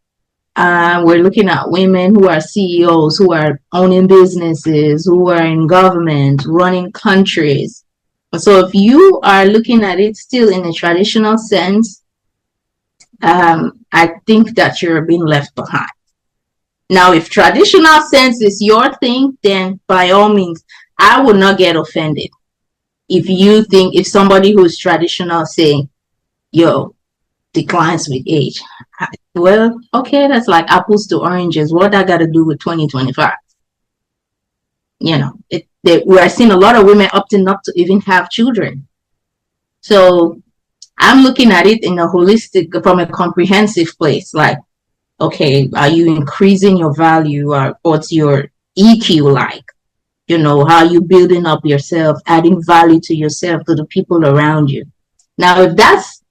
We're looking at women who are CEOs, who are owning businesses, who are in government, running countries. So if you are looking at it still in a traditional sense, I think that you're being left behind. Now, if traditional sense is your thing, then by all means, I would not get offended. If somebody who's traditional saying, declines with age. Well, okay, that's like apples to oranges. What that got to do with 2025? We are seeing a lot of women opting not to even have children. So I'm looking at it in a holistic, from a comprehensive place. Like, okay, are you increasing your value, or what's your EQ like? How are you building up yourself, adding value to yourself, to the people around you? Now, if that's,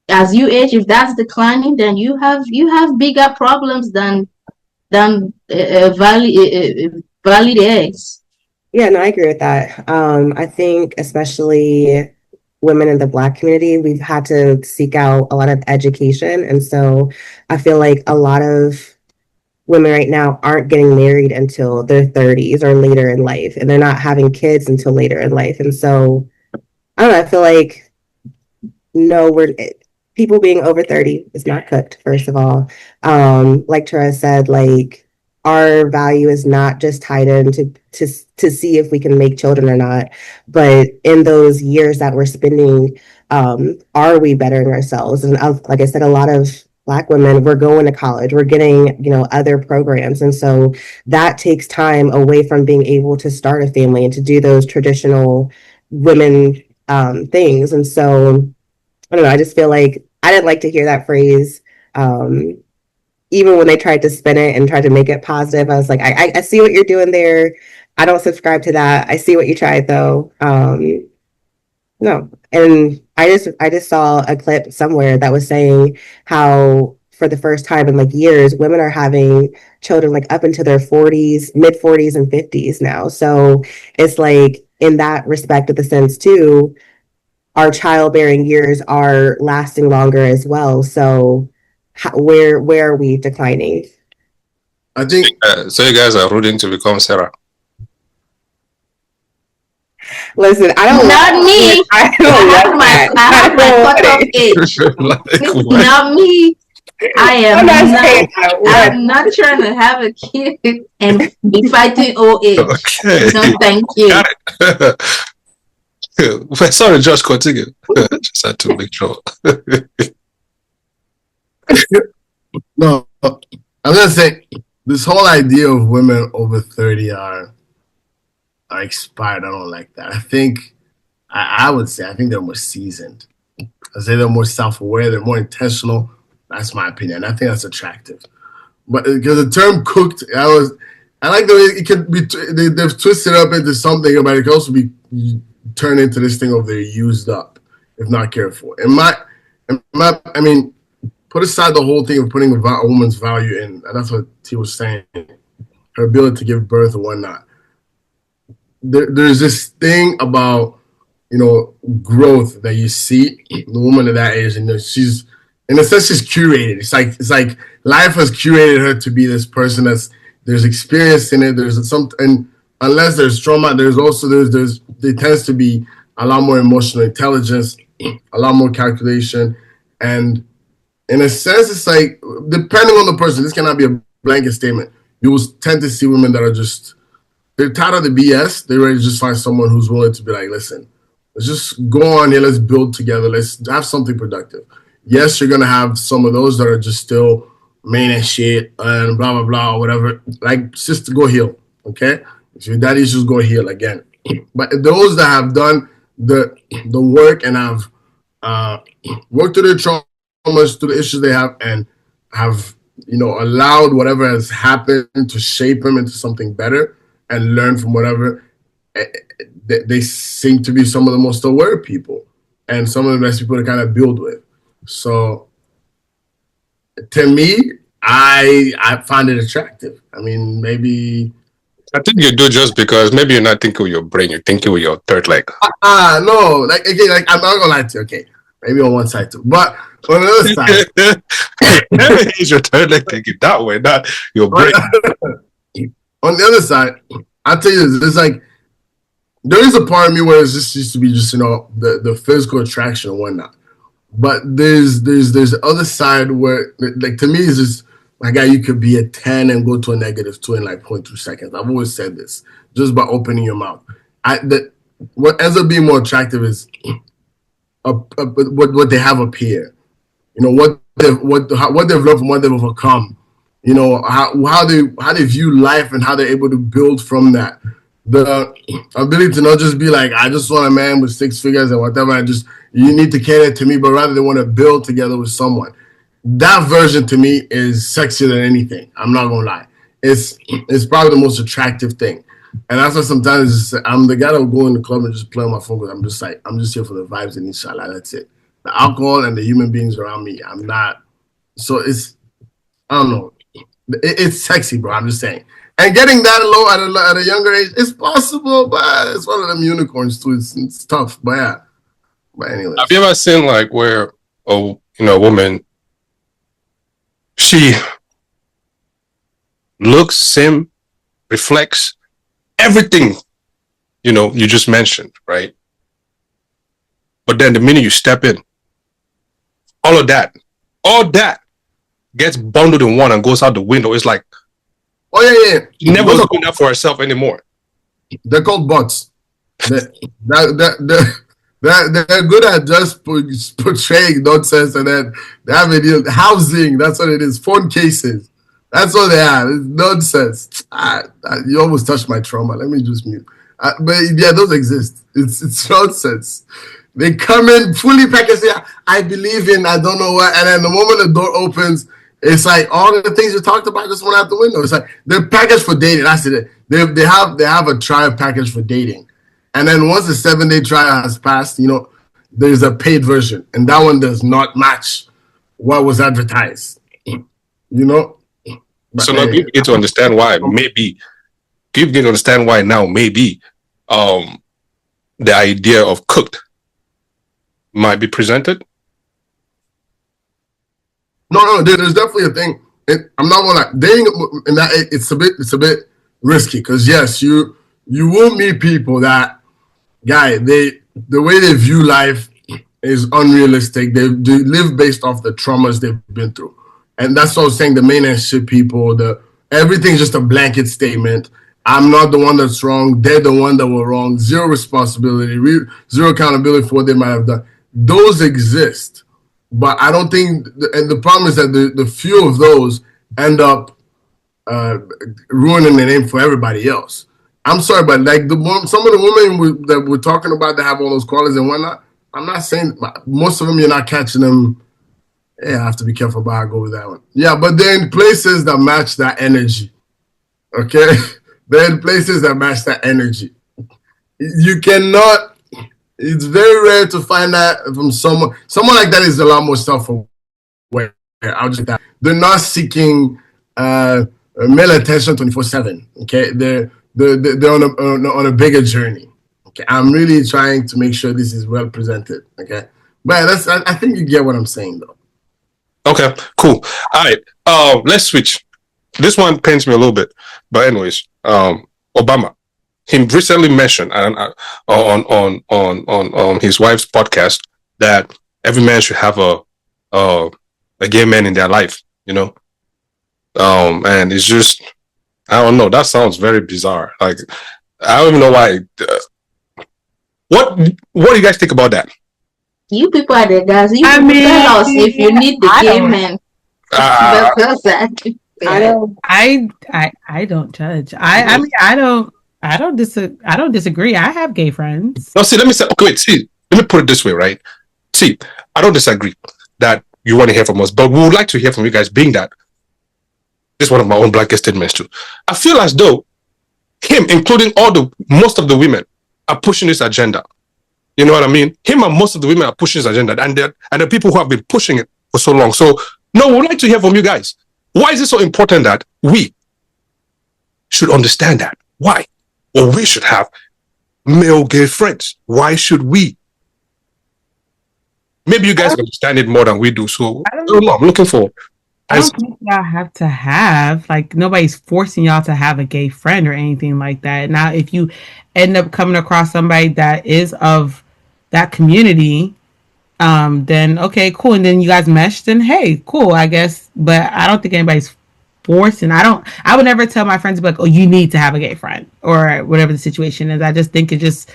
as you age, if that's declining, then you have bigger problems than valid eggs. Yeah, no, I agree with that. I think especially women in the Black community, we've had to seek out a lot of education. And so I feel like a lot of women right now aren't getting married until their 30s or later in life, and they're not having kids until later in life. And so I don't know, I feel like no, we're people being over 30 is not cooked, first of all. Like Tara said, like our value is not just tied into to see if we can make children or not, but in those years that we're spending, are we bettering ourselves? And like I said, a lot of Black women, we're going to college, we're getting, other programs. And so that takes time away from being able to start a family and to do those traditional women things. And so I don't know. I just feel like I didn't like to hear that phrase. Um, Even when they tried to spin it and tried to make it positive, I was like, I see what you're doing there. I don't subscribe to that. I see what you tried though. No, and I just saw a clip somewhere that was saying how for the first time in like years, women are having children like up into their 40s, mid 40s and 50s now. So it's like in that respect of the sense too, our childbearing years are lasting longer as well. So where are we declining? I think So you guys are rooting to become Sarah. Listen, I don't Not me. I don't want that. I have my cutoff age. Like, what? Not me. I am I'm not not. saying that I'm not trying to have a kid and be fighting old age. Okay. No, thank you. Got it. Sorry, Josh, continue. Just had to make sure. no, I'm gonna say this whole idea of women over 30 are expired. I don't like that. I think I would say I think they're more seasoned. I say they're more self-aware. They're more intentional. That's my opinion. I think that's attractive. But because the term "cooked," I like the way it can be. They've twisted it up into something, but it can also be turned into this thing of they're used up if not careful. I mean, put aside the whole thing of putting a woman's value in, and that's what T was saying, her ability to give birth or whatnot. There's this thing about growth that you see the woman of that age, and she's in a sense she's curated. It's like life has curated her to be this person there's experience in it. There's some, and unless there's trauma, there tends to be a lot more emotional intelligence, a lot more calculation, and in a sense, it's like depending on the person, this cannot be a blanket statement. You will tend to see women that are just they're tired of the BS. They're ready to just find someone who's willing to be like, listen, let's just go on here. Let's build together. Let's have something productive. Yes, you're going to have some of those that are just still main and shit and blah, blah, blah, or whatever. Like, just go heal, okay? If your daddy issues, go heal again. But those that have done the work and have worked through their traumas, through the issues they have, and have, allowed whatever has happened to shape them into something better and learn from whatever, they seem to be some of the most aware people and some of the best people to kind of build with. So to me, I find it attractive. I mean, maybe I think you do just because maybe you're not thinking with your brain, you're thinking with your third leg. No, like again, like I'm not gonna lie to you. Okay, maybe on one side too, but on the other side, It's your third leg thinking that way, not your brain. On the other side, I'll tell you this, there's like there is a part of me where it just used to be just the physical attraction and whatnot. But there's the other side where like to me it's just my guy, you could be a 10 and go to a -2 in like 0.2 seconds. I've always said this just by opening your mouth. What ends up being more attractive is what they have up here. What they've learned from what they've overcome. How they view life and how they're able to build from that. The ability to not just be like, I just want a man with 6 figures and whatever. You need to cater to me, but rather they want to build together with someone. That version to me is sexier than anything. I'm not gonna lie. It's probably the most attractive thing. And that's why sometimes I'm the guy that will go in the club and just play on my phone because I'm just like, I'm just here for the vibes and inshallah, that's it. The alcohol and the human beings around me, I'm not. So I don't know. It's sexy, bro. I'm just saying. And getting that low at a younger age, it's possible, but it's one of them unicorns too. It's tough, but yeah. But anyways. Have you ever seen like where a woman, she looks, sim, reflects everything, you just mentioned, right? But then the minute you step in, all that gets bundled in one and goes out the window. It's like, oh yeah. She never was doing that for herself anymore. They're called bots. They're good at just portraying nonsense, and then they have a housing. That's what it is. Phone cases. That's what they are. It's nonsense. You almost touched my trauma. Let me just mute. But yeah, those exist. It's nonsense. They come in fully packaged. Yeah, I believe in. I don't know what. And then the moment the door opens, it's like all the things you talked about just went out the window. It's like they're packaged for dating. That's it. They have a trial package for dating, and then once the 7-day trial has passed, there's a paid version, and that one does not match what was advertised. But so now you begin to understand why maybe. You begin to understand why now maybe the idea of cooked might be presented. No, there's definitely a thing. I'm not gonna lie. Dating in that it's a bit risky because yes, you will meet people that the way they view life is unrealistic. They live based off the traumas they've been through, and that's what I was saying. The main and shit people, everything's just a blanket statement. I'm not the one that's wrong. They're the one that were wrong. Zero responsibility, zero accountability for what they might have done. Those exist. But I don't think, and the problem is that the few of those end up ruining the name for everybody else. I'm sorry, but like some of the women that we're talking about that have all those qualities and whatnot, I'm not saying most of them you're not catching them. Yeah, I have to be careful about how I go with that one. Yeah, but they're in places that match that energy. Okay, they're in places that match that energy. You cannot. It's very rare to find that from someone. Someone like that is a lot more self-aware. I'll just that they're not seeking male attention 24/7. Okay, they're on a bigger journey. Okay, I'm really trying to make sure this is well presented. Okay, but I think you get what I'm saying though. Okay, cool. All right, let's switch. This one pains me a little bit, but anyways, Obama. He recently mentioned on his wife's podcast that every man should have a gay man in their life, and it's just, I don't know. That sounds very bizarre. Like, I don't even know why. What do you guys think about that? You people are the guys. You tell us if you need the gay man. I don't judge. I don't disagree. I have gay friends. No, see, let me put it this way, right? See, I don't disagree that you want to hear from us, but we would like to hear from you guys, being that this is one of my own blanket statements too. I feel as though him, including most of the women, are pushing this agenda. You know what I mean? Him and most of the women are pushing this agenda, and the people who have been pushing it for so long. So, no, we would like to hear from you guys. Why is it so important that we should understand that? Why? Or we should have male gay friends. Why should we? Maybe you guys understand it more than we do. So I don't know. I'm looking for. I don't think y'all have to have, like, nobody's forcing y'all to have a gay friend or anything like that. Now, if you end up coming across somebody that is of that community, then okay, cool. And then you guys mesh, then hey, cool, I guess. But I don't think anybody's forcing. I would never tell my friends, like, oh, you need to have a gay friend or whatever the situation is. I just think it just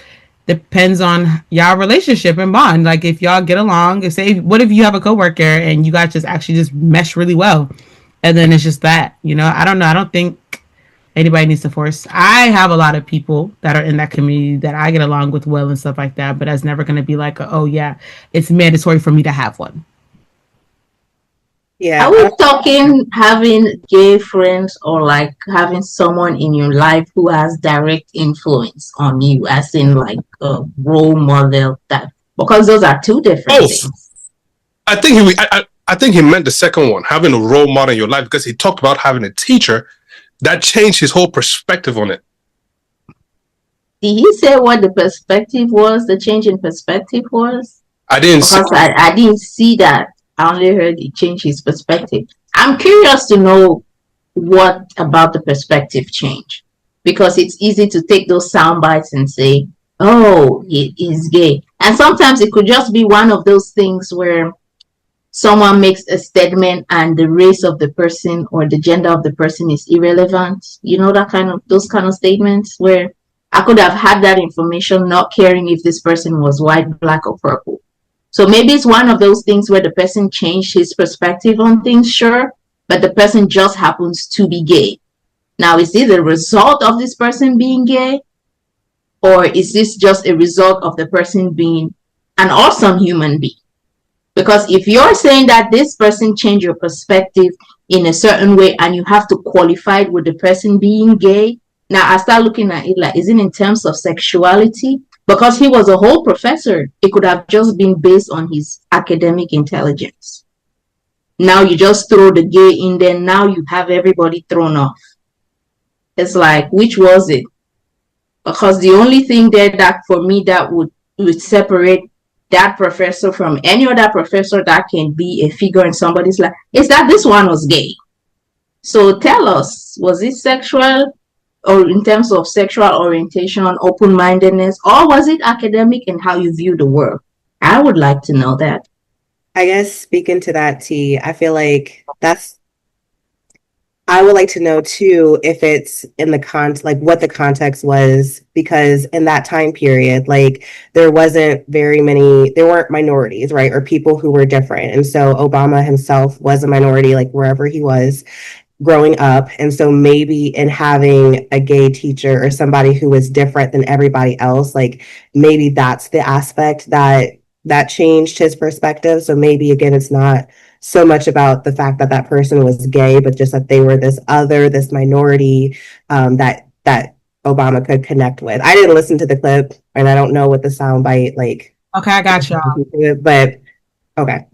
depends on y'all relationship and bond. Like, if y'all get along, what if you have a coworker and you guys just actually just mesh really well, and then it's just that, I don't know. I don't think anybody needs to force. I have a lot of people that are in that community that I get along with well and stuff like that, but that's never going to be like, oh yeah, it's mandatory for me to have one. Yeah. Are we talking having gay friends or like having someone in your life who has direct influence on you, as in like a role model? That, because those are two different things. I think he meant the second one, having a role model in your life, because he talked about having a teacher that changed his whole perspective on it. Did he say what the perspective was? The change in perspective was? I didn't see that. I only heard it change his perspective. I'm curious to know what about the perspective change? Because it's easy to take those sound bites and say, oh, he is gay. And sometimes it could just be one of those things where someone makes a statement and the race of the person or the gender of the person is irrelevant. You know, those kind of statements where I could have had that information not caring if this person was white, black, or purple. So maybe it's one of those things where the person changed his perspective on things, sure, but the person just happens to be gay. Now, is this a result of this person being gay? Or is this just a result of the person being an awesome human being? Because if you're saying that this person changed your perspective in a certain way and you have to qualify it with the person being gay, now I start looking at it like, is it in terms of sexuality? Because he was a whole professor. It could have just been based on his academic intelligence. Now you just throw the gay in there. Now you have everybody thrown off. It's like, which was it? Because the only thing there that for me that would separate that professor from any other professor that can be a figure in somebody's life is that this one was gay. So tell us, was it sexual or in terms of sexual orientation, open-mindedness, or was it academic in how you view the world? I would like to know that. I guess speaking to that, T, I feel like I would like to know too if it's in the like what the context was, because in that time period, like there weren't minorities, right? Or people who were different. And so Obama himself was a minority, like wherever he was growing up. And so maybe in having a gay teacher or somebody who was different than everybody else, like maybe that's the aspect that changed his perspective. So maybe again, it's not so much about the fact that that person was gay, but just that they were this minority that Obama could connect with. I didn't listen to the clip, and I don't know what the soundbite like. Okay, I got y'all. But okay.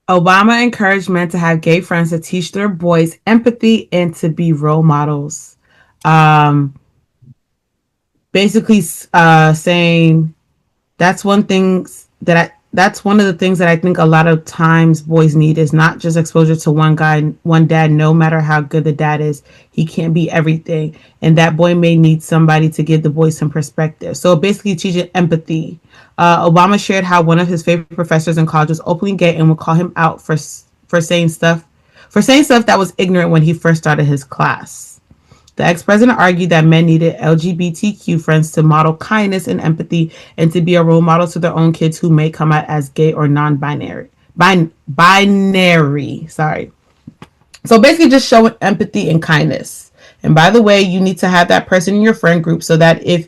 Obama encouraged men to have gay friends to teach their boys empathy and to be role models. Basically, saying that's one thing that's one of the things that I think a lot of times boys need is not just exposure to one guy, one dad. No matter how good the dad is, he can't be everything, and that boy may need somebody to give the boy some perspective. So basically, teaching empathy. Obama shared how one of his favorite professors in college was openly gay and would call him out for saying stuff that was ignorant when he first started his class. The ex-president argued that men needed LGBTQ friends to model kindness and empathy and to be a role model to their own kids who may come out as gay or non-binary. Binary, sorry. So basically just showing empathy and kindness. And by the way, you need to have that person in your friend group so that if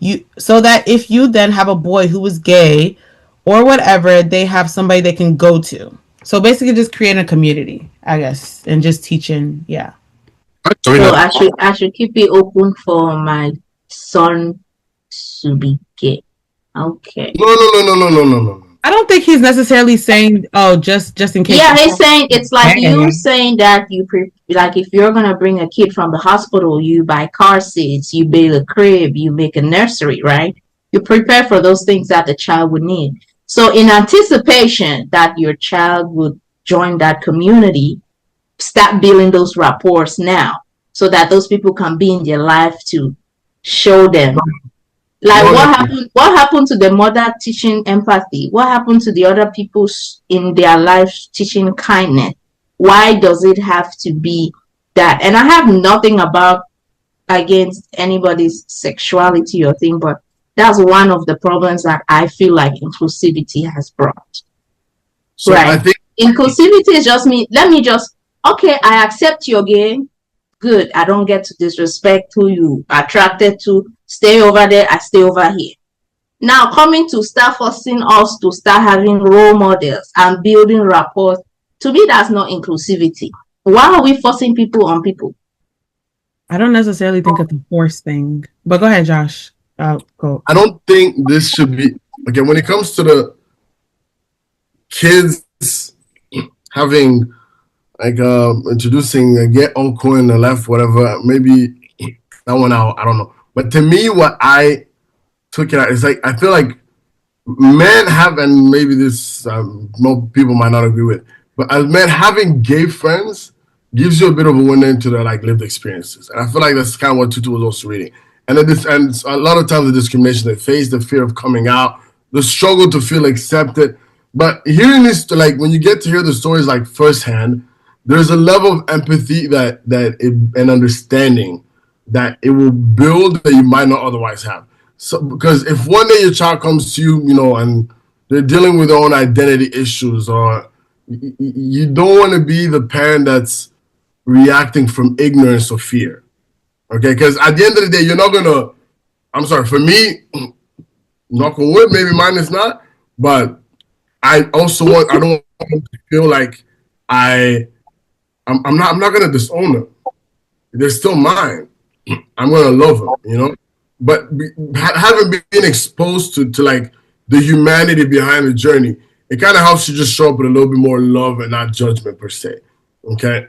you then have a boy who is gay or whatever, they have somebody they can go to. So basically just creating a community, I guess, and just teaching, yeah. So I should keep it open for my son to be gay. Okay. No. I don't think he's necessarily saying, oh, just in case. Yeah, he's saying it's like you saying that like if you're gonna bring a kid from the hospital, you buy car seats, you build a crib, you make a nursery, right? You prepare for those things that the child would need. So in anticipation that your child would join that community, start building those rapports now so that those people can be in their life to show them. Like what happened to the mother teaching empathy? What happened to the other people in their lives teaching kindness? Why does it have to be that? And I have nothing against anybody's sexuality or thing, but that's one of the problems that I feel like inclusivity has brought. So right. I think inclusivity is just okay, I accept you're gay. Good. I don't get to disrespect who you attracted to. Stay over there. I stay over here. Now coming to start forcing us to start having role models and building rapport. To me, that's not inclusivity. Why are we forcing people on people? I don't necessarily think it's a force thing. But go ahead, Josh. Go. I don't think this should be okay when it comes to the kids having like introducing a get uncle in the left, whatever, maybe that one out, I don't know. But to me, what I took it out is like I feel like men have, and maybe this most people might not agree with, but as men having gay friends gives you a bit of a window into their like lived experiences. And I feel like that's kind of what Tutu was also reading. And and a lot of times the discrimination they face, the fear of coming out, the struggle to feel accepted. But hearing this, like when you get to hear the stories like firsthand, there's a level of empathy and understanding that it will build that you might not otherwise have. So because if one day your child comes to you, you know, and they're dealing with their own identity issues, or you don't want to be the parent that's reacting from ignorance or fear. Okay, because at the end of the day, you're not gonna. I'm sorry, for me, knock on wood, maybe mine is not, but I also want. I don't want them to feel like I'm not gonna disown them. They're still mine. I'm gonna love them, you know. But having been exposed to like the humanity behind the journey, it kind of helps you just show up with a little bit more love and not judgment per se. Okay,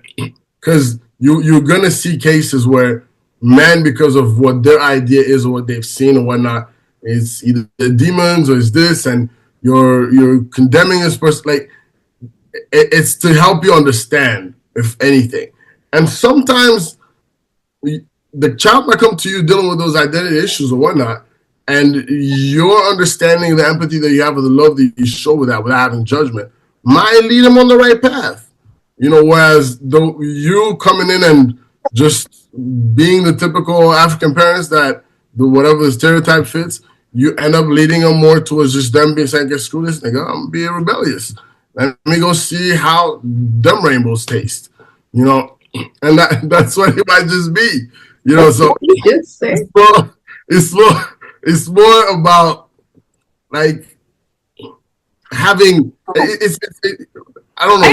because you're gonna see cases where men, because of what their idea is or what they've seen or whatnot, it's either demons or it's this, and you're condemning this person. Like it's to help you understand, if anything. And sometimes the child might come to you dealing with those identity issues or whatnot, and your understanding, the empathy that you have, or the love that you show with that, without having judgment, might lead them on the right path. You know, whereas you coming in and just being the typical African parents that whatever the stereotype fits, you end up leading them more towards just them being saying, "Get screw this nigga, I'm being rebellious. Let me go see how them rainbows taste." You know, and that's what it might just be. You know, so it's more about like having I don't know.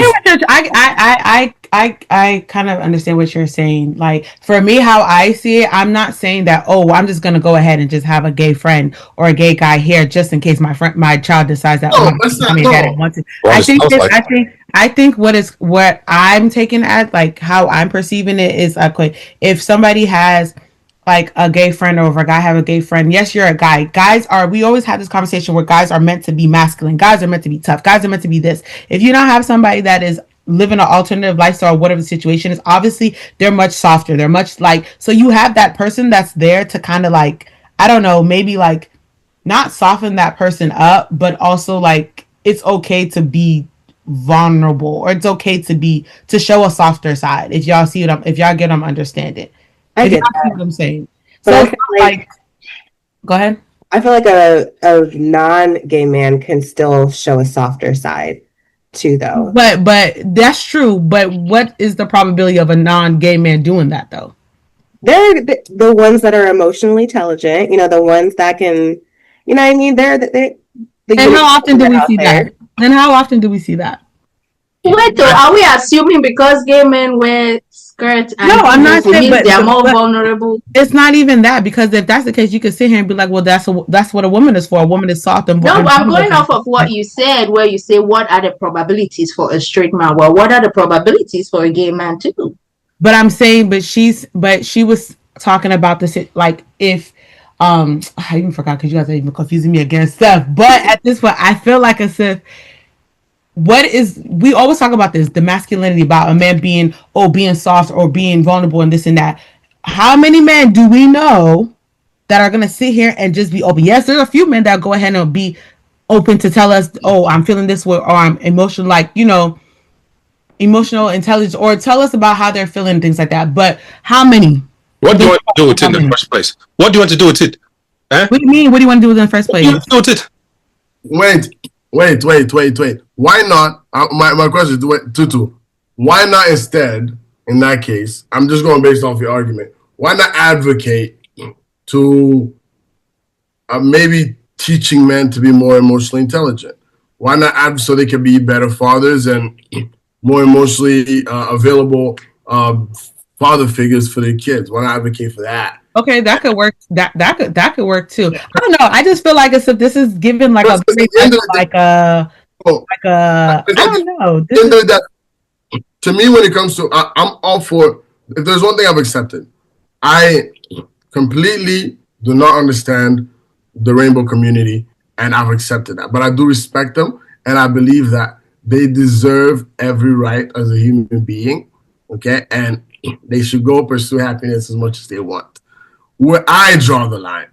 I kind of understand what you're saying. Like for me, how I see it, I'm not saying that, oh, I'm just gonna go ahead and just have a gay friend or a gay guy here just in case my child decides that dad wants it. I think what I'm taking as like how I'm perceiving it is like if somebody has like a gay friend or if a guy have a gay friend, yes, you're a guy. We always have this conversation where guys are meant to be masculine. Guys are meant to be tough. Guys are meant to be this. If you don't have somebody that is living an alternative lifestyle, whatever the situation is, obviously they're much softer. They're much like, so you have that person that's there to kind of like, I don't know, maybe like not soften that person up, but also like it's okay to be vulnerable or it's okay to show a softer side. If y'all see what if y'all get them understanding. I get that. What I'm saying. But so like go ahead. I feel like a non-gay man can still show a softer side too, though. But that's true. But what is the probability of a non-gay man doing that, though? They're the ones that are emotionally intelligent. You know, the ones that can, you know what I mean? And how often do we see that? And how often do we see that? Wait, are we assuming because gay men wear skirts and no, I'm not saying, but they're more vulnerable? It's not even that, because if that's the case, you could sit here and be like, well, that's what a woman is for. A woman is soft and vulnerable. No, I'm going off of what you said, where you say, what are the probabilities for a straight man? Well, what are the probabilities for a gay man too? But I'm saying, but she was talking about this, like if I even forgot because you guys are even confusing me again stuff. But at this point, I feel like as if we always talk about this, the masculinity about a man being soft or being vulnerable and this and that. How many men do we know that are gonna sit here and just be open? Yes, there's a few men that go ahead and be open to tell us, oh, I'm feeling this way, or I'm emotional, like, you know, emotional intelligence, or tell us about how they're feeling, things like that. But how many? What do you want to do with it in the first place? What do you want to do with it? What do you mean? What do you want to do with it in the first place? What do you want to do with it? Wait. Why not? My question is, Tutu, why not instead, in that case, I'm just going based off your argument, why not advocate to maybe teaching men to be more emotionally intelligent? Why not advocate so they can be better fathers and more emotionally available father figures for their kids? Why not advocate for that? Okay, that could work. That could work too. I don't know. I just feel like as if this is given like I don't know. To me, when it comes to, I'm all for. If there's one thing I've accepted, I completely do not understand the rainbow community, and I've accepted that. But I do respect them, and I believe that they deserve every right as a human being okay? And they should go pursue happiness as much as they want. Where I draw the line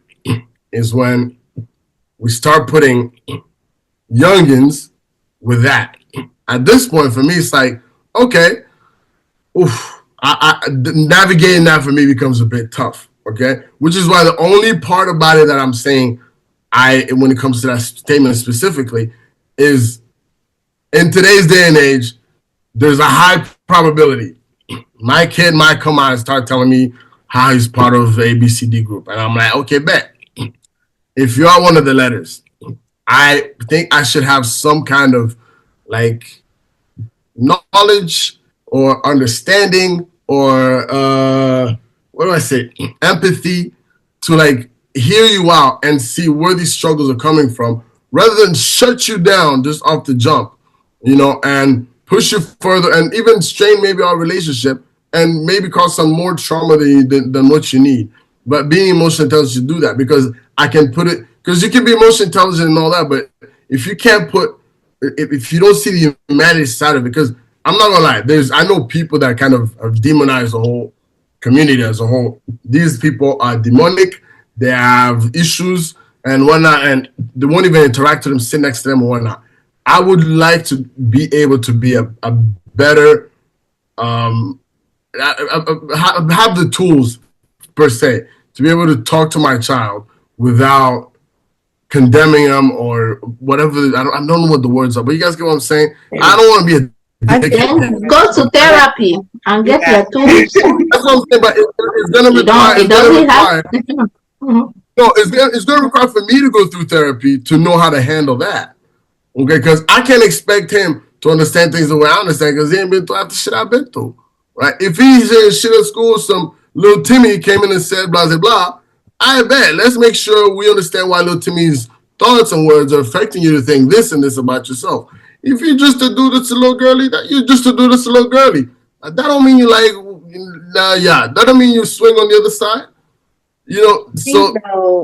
is when we start putting youngins with that. At this point, for me, it's like, okay, navigating that for me becomes a bit tough, okay? Which is why the only part about it that I'm saying, when it comes to that statement specifically, is in today's day and age, there's a high probability my kid might come out and start telling me how he's part of the ABCD group. And I'm like, okay, bet. If you are one of the letters, I think I should have some kind of like knowledge or understanding or what do I say? Empathy to like hear you out and see where these struggles are coming from rather than shut you down just off the jump, and push you further and even strain maybe our relationship and maybe cause some more trauma than what you need. But being emotionally intelligent to do that, because I can put it, because you can be emotionally intelligent and all that, but if you can't if you don't see the humanity side of it, because I'm not gonna lie, I know people that kind of have demonized the whole community as a whole. These people are demonic, they have issues and whatnot, and they won't even interact with them, sit next to them or whatnot. I would like to be able to be a better, have the tools per se to be able to talk to my child without condemning them or whatever. I don't know what the words are, but you guys get what I'm saying. I don't want to be a then go to therapy and get your tools. That's what I'm saying, but it's going to require. It's going to require for me to go through therapy to know how to handle that. Okay, because I can't expect him to understand things the way I understand because he ain't been through half the shit I've been through. Right? If he's saying shit at school, some little Timmy came in and said blah blah blah, I bet. Let's make sure we understand why little Timmy's thoughts and words are affecting you to think this and this about yourself. If you're just a dude that's a little girly, you're just a dude that's a little girly. That don't mean you that don't mean you swing on the other side.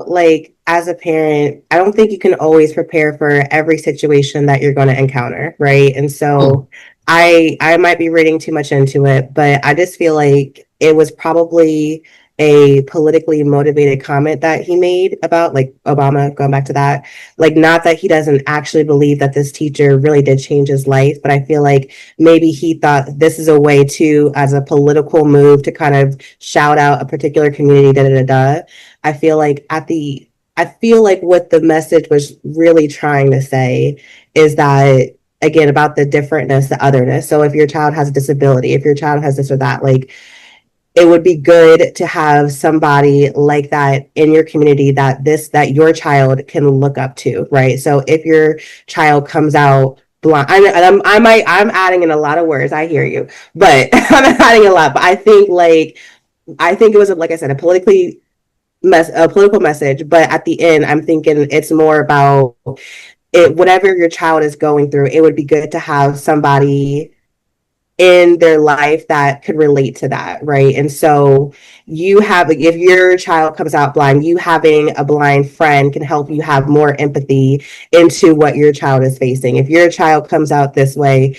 Like as a parent, I don't think you can always prepare for every situation that you're going to encounter, right? And so I might be reading too much into it, but I just feel like it was probably a politically motivated comment that he made about like Obama, going back to that. Like, not that he doesn't actually believe that this teacher really did change his life, but I feel like maybe he thought this is a way to, as a political move, to kind of shout out a particular community, I feel like what the message was really trying to say is that, again, about the differentness, the otherness. So if your child has a disability, if your child has this or that, like, it would be good to have somebody like that in your community that your child can look up to, right? So if your child comes out blind, I'm adding in a lot of words. I hear you, but I'm adding a lot. But I think it was, like I said, a political message. But at the end, I'm thinking it's more about it. Whatever your child is going through, it would be good to have somebody in their life that could relate to that, right? And so if your child comes out blind, you having a blind friend can help you have more empathy into what your child is facing. If your child comes out this way,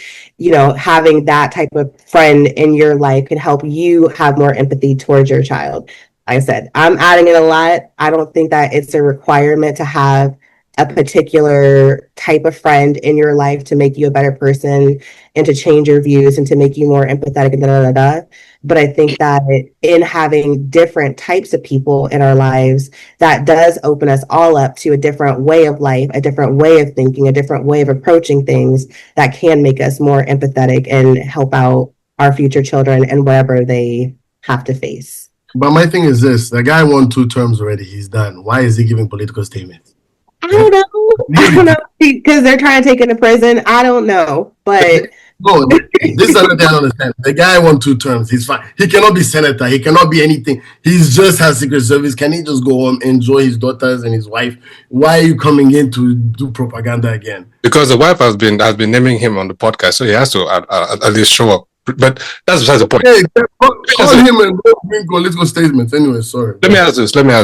having that type of friend in your life can help you have more empathy towards your child. Like I said, I'm adding in a lot. I don't think that it's a requirement to have a particular type of friend in your life to make you a better person and to change your views and to make you more empathetic and But I think that in having different types of people in our lives, that does open us all up to a different way of life, a different way of thinking, a different way of approaching things that can make us more empathetic and help out our future children and whatever they have to face. But my thing is this: the guy won 2 terms already. He's done. Why is he giving political statements? I don't know because they're trying to take him to prison. I don't know, but no, this is another thing I don't understand. The guy won 2 terms. He's fine. He cannot be senator. He cannot be anything. He's just has Secret Service. Can he just go home, enjoy his daughters and his wife? Why are you coming in to do propaganda again? Because the wife has been naming him on the podcast, so he has to at least show up. But that's besides the point. Hey, call him and bring political statements. Anyway, sorry. Let me ask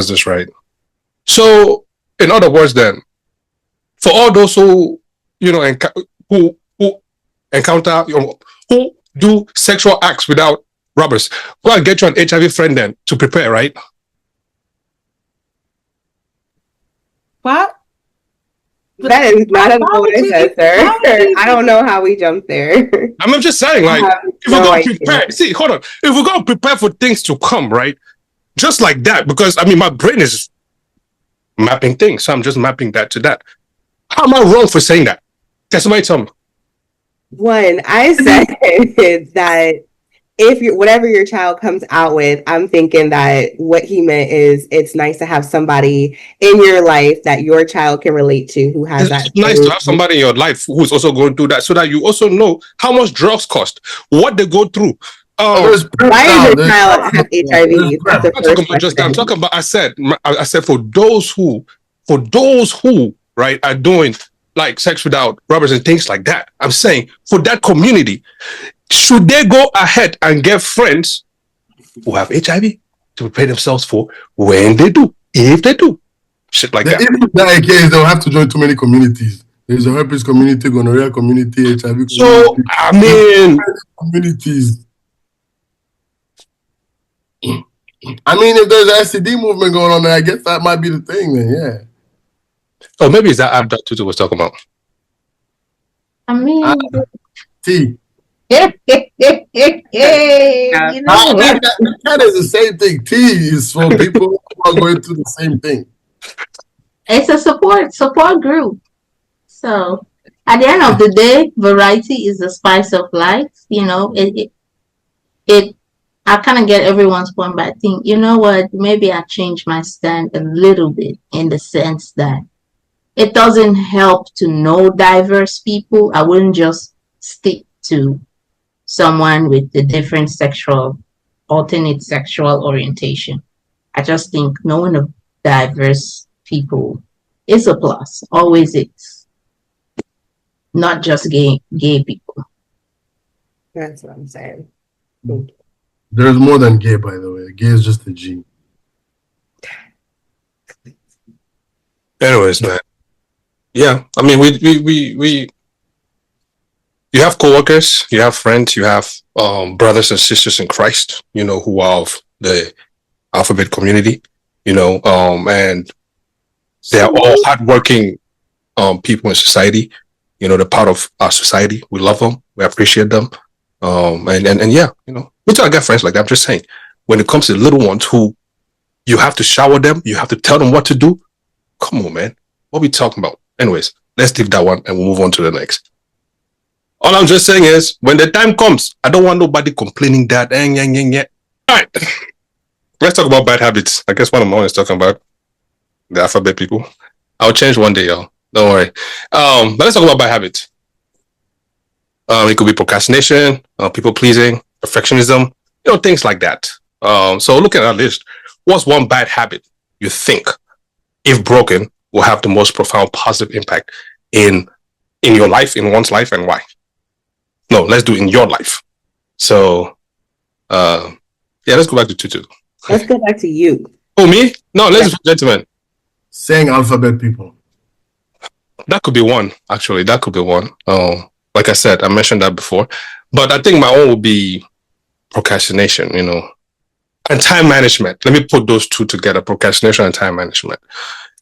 this, right? So, in other words, then, for all those who who encounter who do sexual acts without rubbers. Go and get you an HIV friend then to prepare, right? What? That is not at all what I said, sir. I don't know how we jumped there. I'm just saying, like, if we're going to prepare, see, hold on. If we're going to prepare for things to come, right? Just like that, because, I mean, my brain is mapping things. So I'm just mapping that to that. How am I wrong for saying that? Can somebody tell me? One, I said that if you whatever your child comes out with, I'm thinking that what he meant is it's nice to have somebody in your life that your child can relate to who has that. It's nice to have somebody in your life who's also going through that, so that you also know how much drugs cost, what they go through. Why is your child have HIV? That's the first question. I'm talking about. I said for those who, right, are doing like sex without rubbers and things like that. I'm saying for that community, should they go ahead and get friends who have HIV to prepare themselves for when they do, if they do, shit like that. If that case, they'll have to join too many communities. There's a herpes community, gonorrhea community, HIV community. So I mean, communities. I mean, if there's an STD movement going on there, I guess that might be the thing then, yeah. Oh, maybe it's that app that Tutu was talking about. I mean, T. you know what? That is the same thing. T is for people who are going through the same thing. It's a support group. So at the end of the day, variety is the spice of life. You know, I kind of get everyone's point, but I think, you know what, maybe I changed my stand a little bit in the sense that it doesn't help to know diverse people. I wouldn't just stick to someone with a different alternate sexual orientation. I just think knowing a diverse people is a plus, always is. Not just gay people. That's what I'm saying. There's more than gay, by the way. Gay is just a G. Anyways, man. Yeah, I mean, we you have coworkers, you have friends, you have brothers and sisters in Christ, you know, who are of the alphabet community, you know, and they are all hardworking people in society. You know, they're part of our society. We love them, we appreciate them, and yeah, you know, we too, I got friends like that. I'm just saying, when it comes to the little ones who you have to shower them, you have to tell them what to do. Come on, man, what are we talking about? Anyways, let's leave that one and we'll move on to the next. All I'm just saying is, when the time comes, I don't want nobody complaining that. All right, let's talk about bad habits. I guess one of my own is talking about the alphabet people. I'll change one day, y'all. Don't worry. But let's talk about bad habits. It could be procrastination, people pleasing, perfectionism, you know, things like that. So looking at our list, what's one bad habit you think, if broken, will have the most profound positive impact in your life, in one's life, and why? No, let's do in your life. So, yeah, let's go back to Tutu. Let's go back to you. Oh, me? No, ladies and gentlemen. Saying alphabet people. That could be one, actually. That could be one. Like I said, I mentioned that before. But I think my own would be procrastination, you know, and time management. Let me put those two together, procrastination and time management.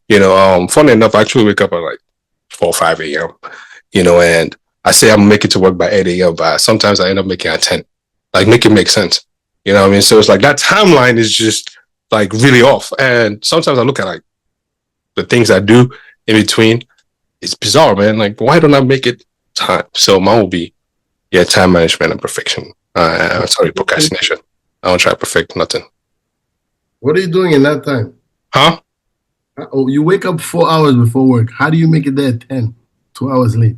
You know, funny enough, I actually wake up at like 4 or 5 a.m., you know, and I say I'm making it to work by 8 a.m., but sometimes I end up making it at 10. Like, make it make sense. You know what I mean? So it's like that timeline is just like really off. And sometimes I look at like the things I do in between. It's bizarre, man. Like, why don't I make it time? So mine will be, yeah, time management and perfection. Procrastination. I don't try to perfect nothing. What are you doing in that time? Huh? Oh, you wake up 4 hours before work. How do you make it there at 10? 2 hours late.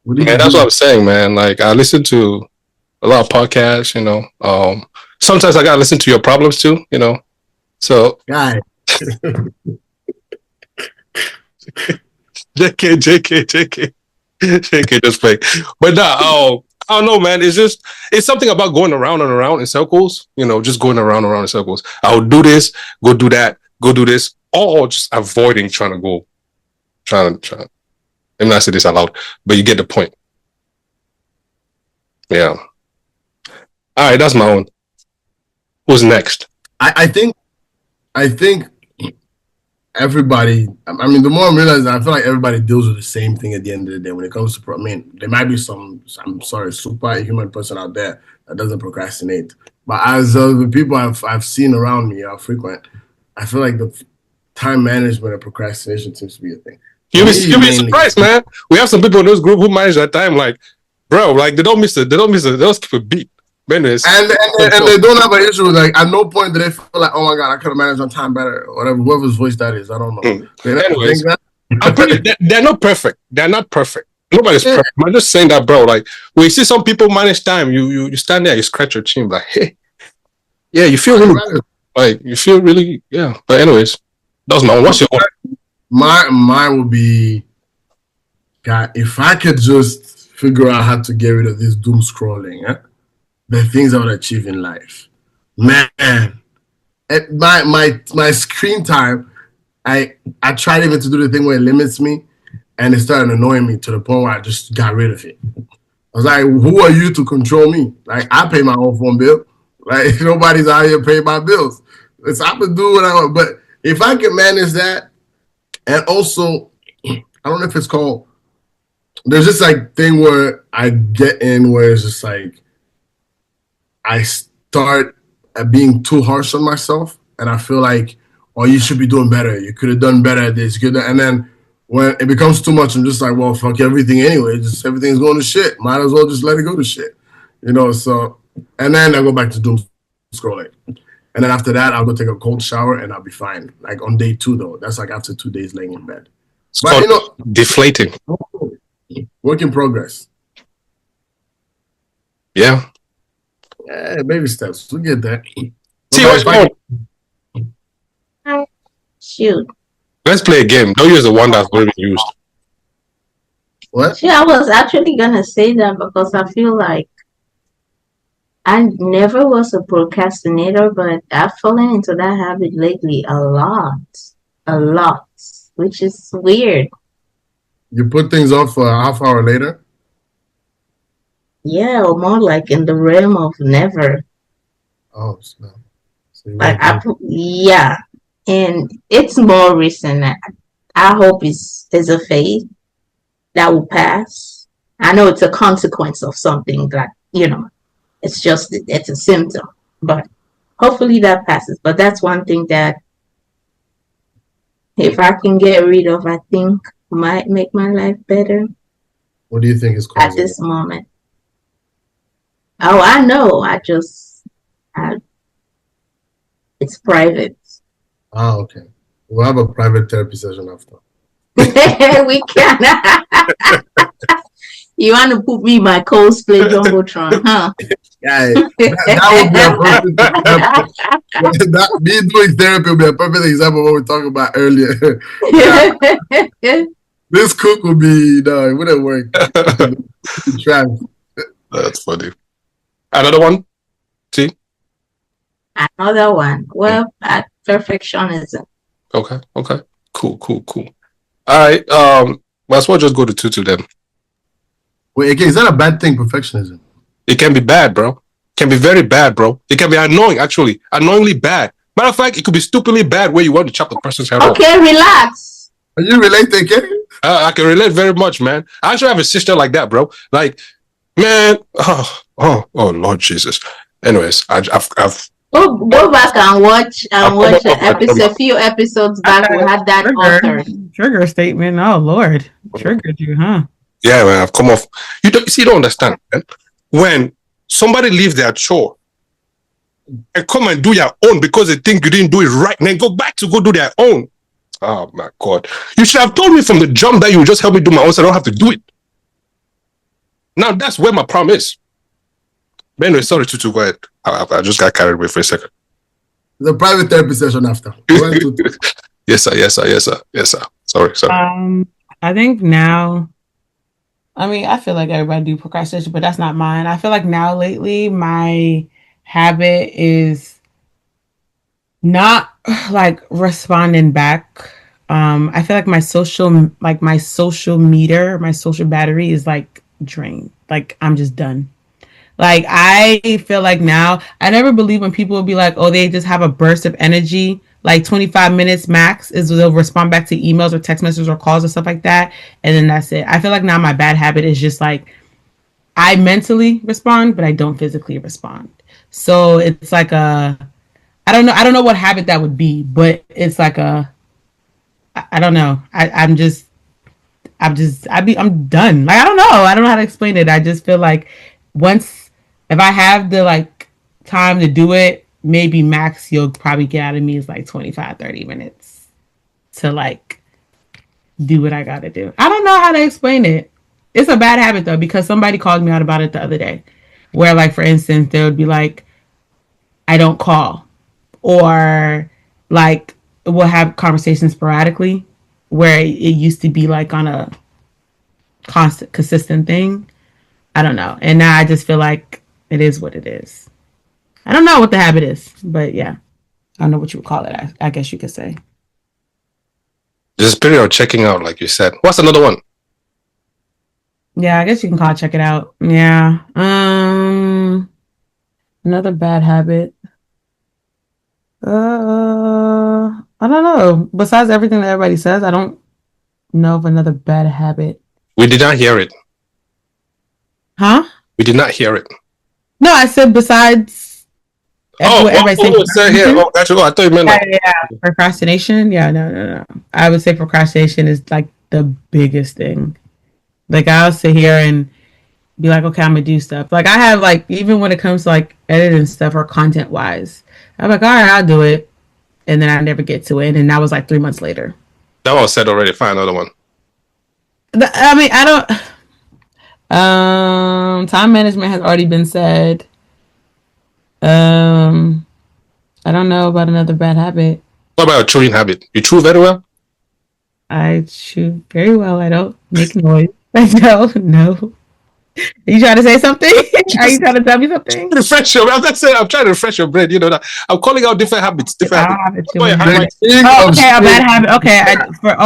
What do you Yeah, that's do? what I'm saying, man. Like, I listen to a lot of podcasts, you know. Sometimes I gotta listen to your problems too, you know. So Guy. JK, just play. But I don't know, man. It's something about going around and around in circles, you know, just going around and around in circles. I'll do this, go do that, go do this, or just avoiding trying to. Let me not say this out loud, but you get the point. Yeah. All right, that's my own. Who's next? I think everybody. I mean, the more I'm realizing, I feel like everybody deals with the same thing at the end of the day when it comes to. I mean, there might be some. I'm sorry, superhuman person out there that doesn't procrastinate. But as the people I've seen around me, are frequent, I feel like the time management and procrastination seems to be a thing. You'll be surprised, man. We have some people in this group who manage that time, like, bro, like they don't skip a beat. And they don't have an issue with, like, at no point do they feel like, oh my god, I could have managed my time better or whatever, whoever's voice that is. I don't know. Anyways, they're not perfect. They're not perfect. Nobody's perfect. I'm just saying that, bro. Like, when you see some people manage time, you stand there, you scratch your chin, like, hey, yeah, you feel really good. Like, you feel really, yeah. But anyways, that's my. What's your one? Mine would be, God, if I could just figure out how to get rid of this doom scrolling, the things I would achieve in life, man. My screen time, I tried even to do the thing where it limits me, and it started annoying me to the point where I just got rid of it. I was like, who are you to control me? Like, I pay my own phone bill. Like, nobody's out here paying my bills. I can do what I want. But if I can manage that, and also, I don't know if it's called, there's this like thing where I get in where it's just like, I start being too harsh on myself, and I feel like, oh, you should be doing better. You could have done better at this. And then when it becomes too much, I'm just like, well, fuck everything anyway. Just everything's going to shit. Might as well just let it go to shit. So, and then I go back to doom scrolling. And then after that, I'll go take a cold shower and I'll be fine. Like on day 2, though. That's like after 2 days laying in bed. It's called deflating. Work in progress. Yeah. Yeah, baby steps. We get that. See, what's wrong? Shoot. Let's play a game. Don't use the one that's already used. What? Shoot, I was actually gonna say that because I feel like I never was a procrastinator, but I've fallen into that habit lately a lot, which is weird. You put things off for a half hour later? Yeah, or more like in the realm of never. Oh, no. Like yeah, and it's more recent. I hope it's a phase that will pass. I know it's a consequence of something that it's a symptom, but hopefully that passes. But that's one thing that if I can get rid of, I think might make my life better. What do you think is causing at this moment? Oh, I know. It's private. Oh, okay. We'll have a private therapy session after. We can. You want to put me in my cosplay jumbotron, huh? Yeah, that would be a perfect example. Me doing therapy would be a perfect example of what we talked about earlier. This cook would be, no, it wouldn't work. That's funny. Another one? See? Another one. Well, at perfectionism. Okay. Cool. All right. Might as well just go to 2 then. Wait, again, is that a bad thing, perfectionism? It can be bad, bro. It can be very bad, bro. It can be annoying, actually. Annoyingly bad. Matter of fact, it could be stupidly bad where you want to chop the person's head off. Okay, relax. Are you related, Kenny? I can relate very much, man. I actually have a sister like that, bro. Like, man, oh, Lord Jesus. Anyways, I've go back and watch an episode. A few episodes back, we had that author trigger statement. Oh Lord, triggered you, huh? Yeah, man, I've come off. You don't understand, man. When somebody leaves their chore and come and do your own because they think you didn't do it right, and then go back to go do their own. Oh my God! You should have told me from the jump that you would just help me do my own, so I don't have to do it. Now that's where my problem is. Anyway, sorry, Tutu, go ahead. I just got carried away for a second. The private therapy session after. Yes, sir. Sorry. I think now, I feel like everybody do procrastination, but that's not mine. I feel like now lately, my habit is not like responding back. I feel like my social meter, my social battery is like drained. Like I'm just done. Like I feel like now, I never believe when people will be like, oh, they just have a burst of energy, like 25 minutes max is they'll respond back to emails or text messages or calls or stuff like that, and then that's it. I feel like now my bad habit is just like I mentally respond, but I don't physically respond. So it's like a I don't know what habit that would be, but it's like a I don't know. I'm done. Like I don't know how to explain it. I just feel like once if I have the like time to do it, maybe max you'll probably get out of me is like 25, 30 minutes to like do what I gotta do. I don't know how to explain it. It's a bad habit though, because somebody called me out about it the other day. Where like for instance, they would be like, I don't call, or like we'll have conversations sporadically where it used to be like on a constant consistent thing. I don't know. And now I just feel like it is what it is. I don't know what the habit is, but yeah. I don't know what you would call it. I guess you could say. The spirit of checking out, like you said. What's another one? Yeah, I guess you can call it check it out. Yeah. Another bad habit. I don't know. Besides everything that everybody says, I don't know of another bad habit. We did not hear it. Huh? We did not hear it. No, I said besides what everybody's saying. Here. Oh, gotcha. Oh, I thought you meant like Procrastination. Yeah, no. I would say procrastination is like the biggest thing. Like I'll sit here and be like, okay, I'm gonna do stuff. Like I have like even when it comes to like editing stuff or content wise, I'm like, all right, I'll do it, and then I never get to it, and that was like 3 months later. that one was said already. Find another one. I mean, I don't. Time management has already been said. I don't know about another bad habit. What about your chewing habit? You chew very well? I chew very well. I don't make noise. I don't know. Are you trying to say something? Are you trying to tell me something? Refresh your. I'm not saying. I'm trying to refresh your brain. You know that I'm calling out different habits. Different habits. Oh, okay, a bad habit.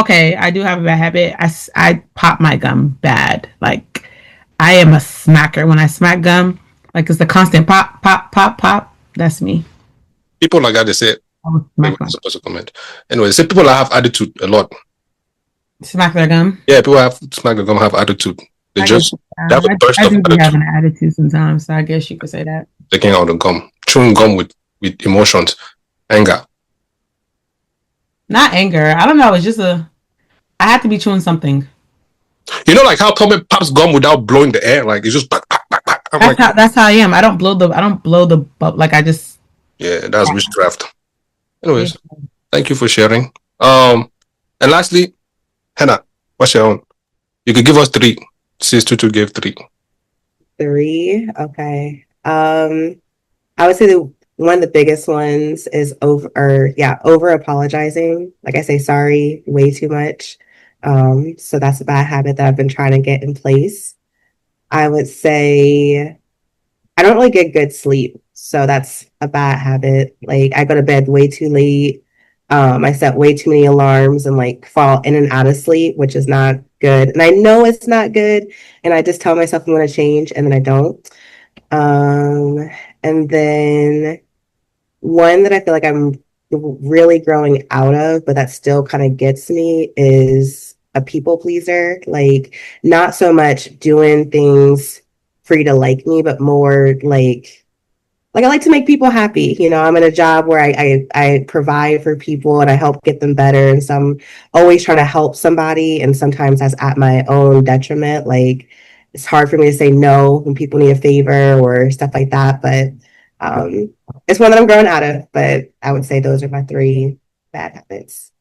Okay, I do have a bad habit. I pop my gum bad. Like I am a smacker. When I smack gum, like it's the constant pop, pop, pop, pop. That's me. People like that, they say. I'm supposed to comment. Anyway, they say people that have attitude a lot. Smack their gum. Yeah, people have smack the gum have attitude. They I just guess, have a burst I of do attitude. have an attitude sometimes, so I guess you could say that. Taking out the gum, chewing gum with emotions, anger. Not anger. I don't know. It's just I have to be chewing something. You know, like how Tommy pops gum without blowing the air, like it's just back. That's how I am. I don't blow the like I just. Yeah, that's witchcraft. Anyways, thank you for sharing. And lastly, Hannah, what's your own? You could give us 3. Since Tutu gave 3. 3. Okay. I would say one of the biggest ones is over apologizing. Like I say sorry way too much. So that's a bad habit that I've been trying to get in place. I would say I don't really get good sleep. So that's a bad habit. Like I go to bed way too late. I set way too many alarms and like fall in and out of sleep, which is not good. And I know it's not good. And I just tell myself I'm going to change and then I don't. And then one that I feel like I'm really growing out of, but that still kind of gets me is a people pleaser. Like not so much doing things for you to like me, but more like I like to make people happy. You know, I'm in a job where I provide for people and I help get them better. And so I'm always trying to help somebody. And sometimes that's at my own detriment. Like it's hard for me to say no when people need a favor or stuff like that. But it's one that I'm growing out of. But I would say those are my 3 bad habits.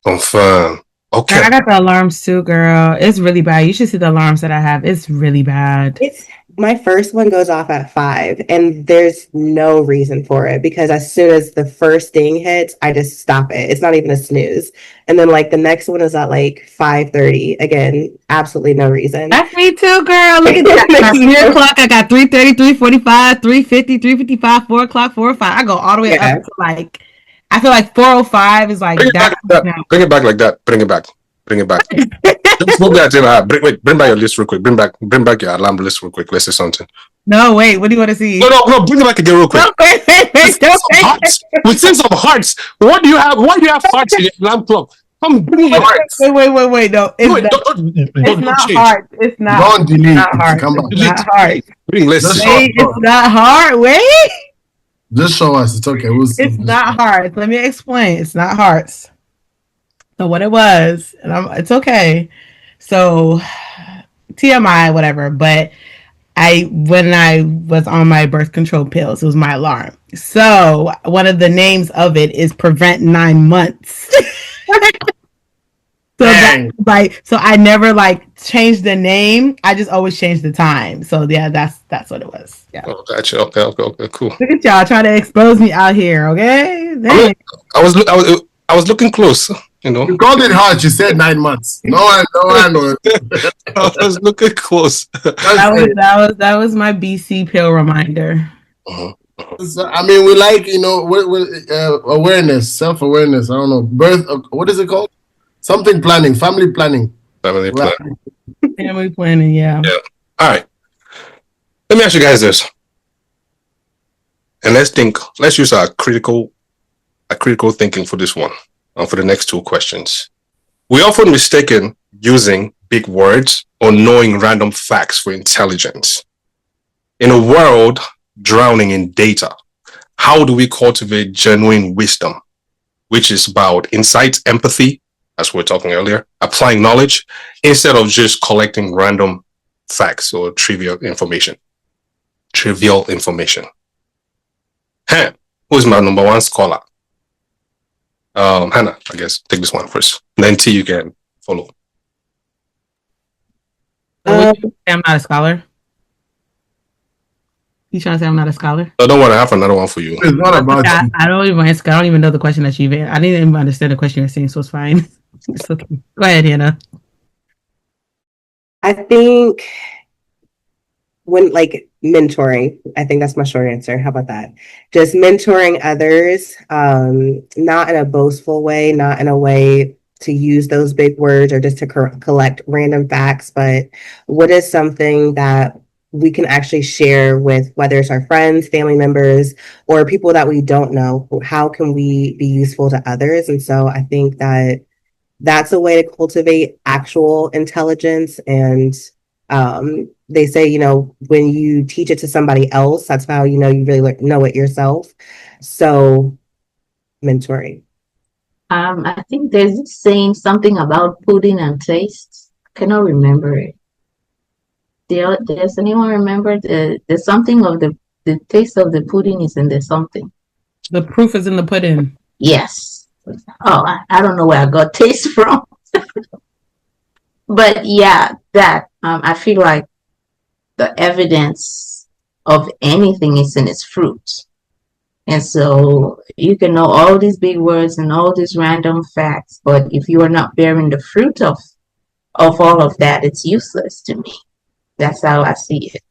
Confirm. Okay. I got the alarms too, girl. It's really bad. You should see the alarms that I have. It's really bad. It's my first one goes off at 5 and there's no reason for it because as soon as the first ding hits, I just stop it. It's not even a snooze. And then like the next one is at like 5:30. Again, absolutely no reason. That's me too, girl. Look at that. I got 3 o'clock. I got 3:30, 3:45, 3:50, 3:55, 4 o'clock, 4:05. I go all the way up to like I feel like 4:05 is like Bring it back like that. Bring it back like that. Bring it back. Bring it back. Just look at it. Bring back your list real quick. Bring back your alarm list real quick. Let's say something. No, wait. What do you want to see? No. Bring it back again real quick. No, wait. With sense of hearts. What do you have? Why do you have hearts in your alarm clock? Come bring your hearts. Wait. No, it's not hard. It's not. Don't delete. It's not hard. Come back. It's not hard. Bring. Let's see. Wait, it's not hard. Wait. Just show us. It's okay. It's not hard. Let me explain. It's not hearts. So what it was, and it's okay. So TMI, whatever. But when I was on my birth control pills, it was my alarm. So one of the names of it is Prevent 9 months. So I never changed the name. I just always changed the time. So yeah, that's what it was. Yeah. Oh, gotcha. Okay, cool. Look at y'all trying to expose me out here. Okay. I was looking close. You called it hard. You said 9 months. No, I know. I was looking close. That was my BC pill reminder. I mean, we awareness, self-awareness. I don't know. What is it called? Something planning, family planning. Family planning, yeah. All right. Let me ask you guys this. And let's use our critical thinking for this one, and for the next two questions. We often mistaken using big words or knowing random facts for intelligence. In a world drowning in data, how do we cultivate genuine wisdom, which is about insight, empathy, as we were talking earlier, applying knowledge, instead of just collecting random facts or trivial information. Who's my number one scholar? Hannah, I guess, take this one first. Then T, you can follow. I'm not a scholar. You trying to say I'm not a scholar? I don't want to have another one for you. It's not about you. I don't even answer. I don't even know the question that you've. I didn't even understand the question you're saying, so it's fine. It's okay. Go ahead, Hannah. I think when mentoring, I think that's my short answer. How about that? Just mentoring others, not in a boastful way, not in a way to use those big words or just to collect random facts, but what is something that we can actually share with, whether it's our friends, family members, or people that we don't know. How can we be useful to others? And so I think that that's a way to cultivate actual intelligence. And they say, when you teach it to somebody else, that's how you really know it yourself. So mentoring. I think there's this saying something about pudding and taste. I cannot remember it. Does anyone remember there's something of the taste of the pudding is in the something? The proof is in the pudding. Yes. Oh, I don't know where I got taste from. But yeah, that I feel like the evidence of anything is in its fruit. And so you can know all these big words and all these random facts, but if you are not bearing the fruit of all of that, it's useless to me. That's how I see it.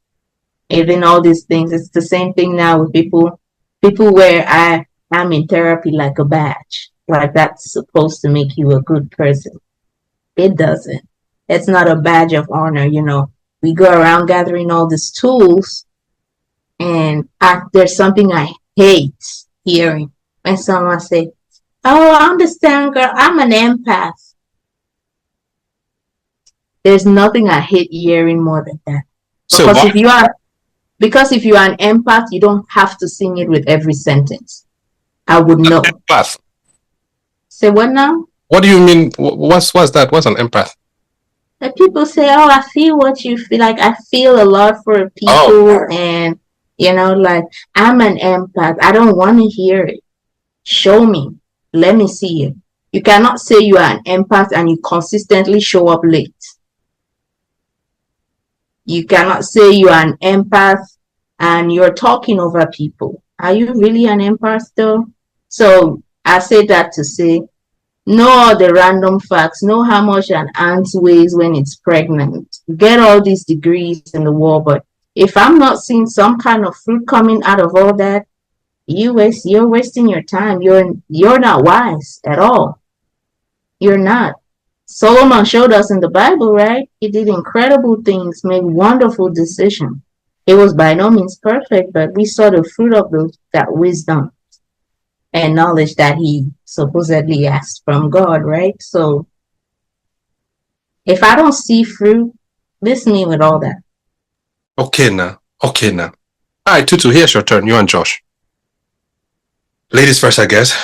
Even all these things, it's the same thing now with people where I'm in therapy like a badge. Like that's supposed to make you a good person. It doesn't. It's not a badge of honor. We go around gathering all these tools, and there's something I hate hearing when someone say, "Oh, I understand, girl. I'm an empath." There's nothing I hate hearing more than that. Because if you are an empath, you don't have to sing it with every sentence. I would know. Empath. Say what now? What do you mean? What's that? What's an empath? That people say, "Oh, I feel what you feel." Like I feel a lot for people, and I'm an empath. I don't want to hear it. Show me. Let me see it. You cannot say you are an empath and you consistently show up late. You cannot say you are an empath and you're talking over people. Are you really an empath though? So I say that to say, know all the random facts, know how much an ant weighs when it's pregnant, get all these degrees in the world, but if I'm not seeing some kind of fruit coming out of all that, you're wasting your time. You're not wise at all. You're not. Solomon showed us in the Bible, right? He did incredible things, made wonderful decisions. He was by no means perfect, but we saw the fruit of that wisdom and knowledge that he supposedly asked from God, right? So if I don't see fruit, miss me with all that. Okay now. Okay now. All right, Tutu, here's your turn. You and Josh. Ladies first, I guess.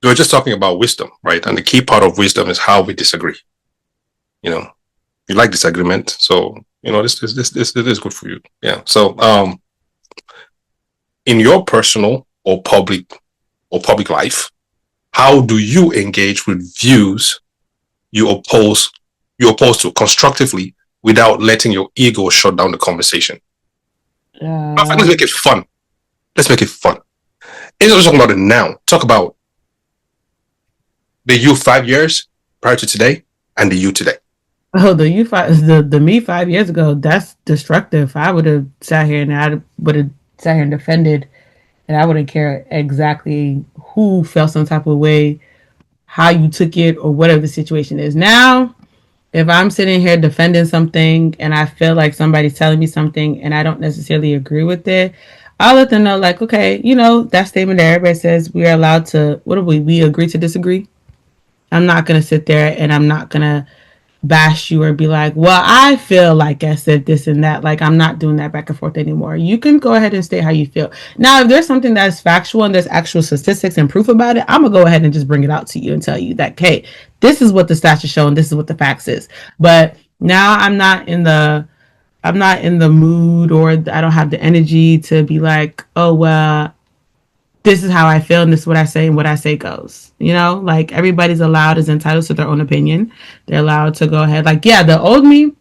We were just talking about wisdom, right? And the key part of wisdom is how we disagree. You know, you like disagreement, so this is good for you. Yeah. So, in your personal or public life, how do you engage with views you oppose to constructively without letting your ego shut down the conversation? Let's make it fun. Let's make it fun. Instead of talking about it now, talk about the you 5 years prior to today and the you today. Oh, the me 5 years ago, that's destructive. I would have sat here and defended, and I wouldn't care exactly who felt some type of way, how you took it, or whatever the situation is. Now, if I'm sitting here defending something and I feel like somebody's telling me something and I don't necessarily agree with it, I'll let them know, like, okay, that statement that everybody says we are allowed to, what do we agree to disagree? I'm not going to sit there and I'm not going to bash you or be like, well, I feel like I said this and that. Like, I'm not doing that back and forth anymore. You can go ahead and state how you feel. Now, if there's something that's factual and there's actual statistics and proof about it, I'm going to go ahead and just bring it out to you and tell you that, hey, this is what the stats are showing. This is what the facts is. But now I'm not in the mood, or I don't have the energy to be like, oh, well, this is how I feel and this is what I say, and what I say goes. Like, everybody's is entitled to their own opinion. They're allowed to go ahead. Like, yeah, the old me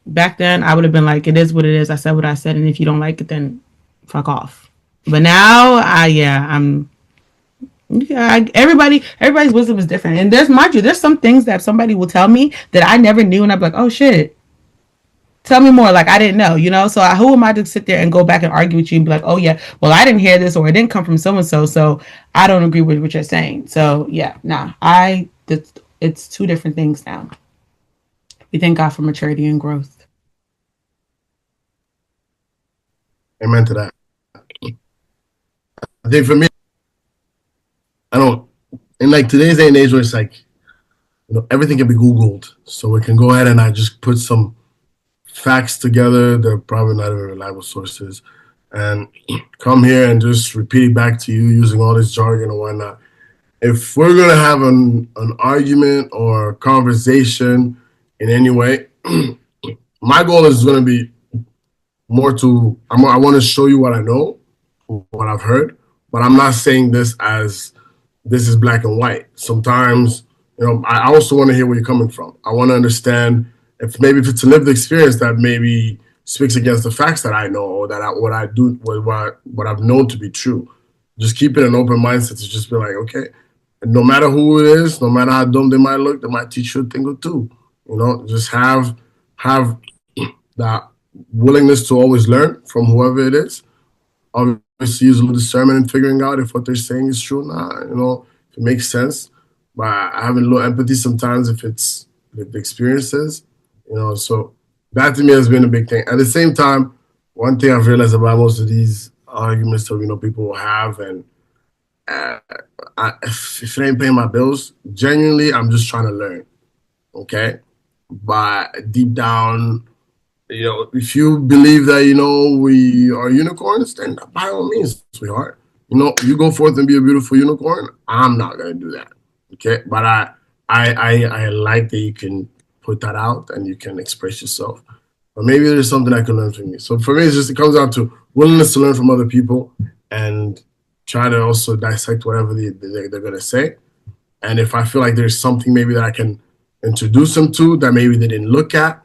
back then, I would have been like, it is what it is. I said what I said, and if you don't like it, then fuck off. But now, everybody's wisdom is different. And there's some things that somebody will tell me that I never knew, and I'm like, oh shit, tell me more. Like, I didn't know. So who am I to sit there and go back and argue with you and be like, oh yeah, well, I didn't hear this, or it didn't come from so and so, so I don't agree with what you're saying. So yeah, nah, it's two different things now. We thank God for maturity and growth. Amen to that. I think for me, in like today's day and age where it's like, everything can be Googled, so we can go ahead and I just put some facts together. They're probably not even reliable sources, and come here and just repeat it back to you using all this jargon and whatnot. If we're gonna have an argument or conversation in any way, my goal is gonna be more to I want to show you what I know, what I've heard, but I'm not saying this as this is black and white. Sometimes, I also want to hear where you're coming from. I want to understand if it's a lived experience that maybe speaks against the facts that I know, or that what I've known to be true. Just keep it an open mindset to just be like, okay, no matter who it is, no matter how dumb they might look, they might teach you a thing or two. Just have that willingness to always learn from whoever it is. Obviously, use a little discernment in figuring out if what they're saying is true or not. If it makes sense. But having a little empathy sometimes if it's the experiences. So that to me has been a big thing. At the same time, one thing I've realized about most of these arguments that people will have, and if it ain't paying my bills, genuinely, I'm just trying to learn. Okay, but deep down, if you believe that, we are unicorns, then by all means, sweetheart, you go forth and be a beautiful unicorn. I'm not going to do that. Okay. But I like that you can put that out and you can express yourself. But maybe there's something I can learn from you. So for me, it comes down to willingness to learn from other people and try to also dissect whatever they're going to say. And if I feel like there's something maybe that I can introduce them to that maybe they didn't look at,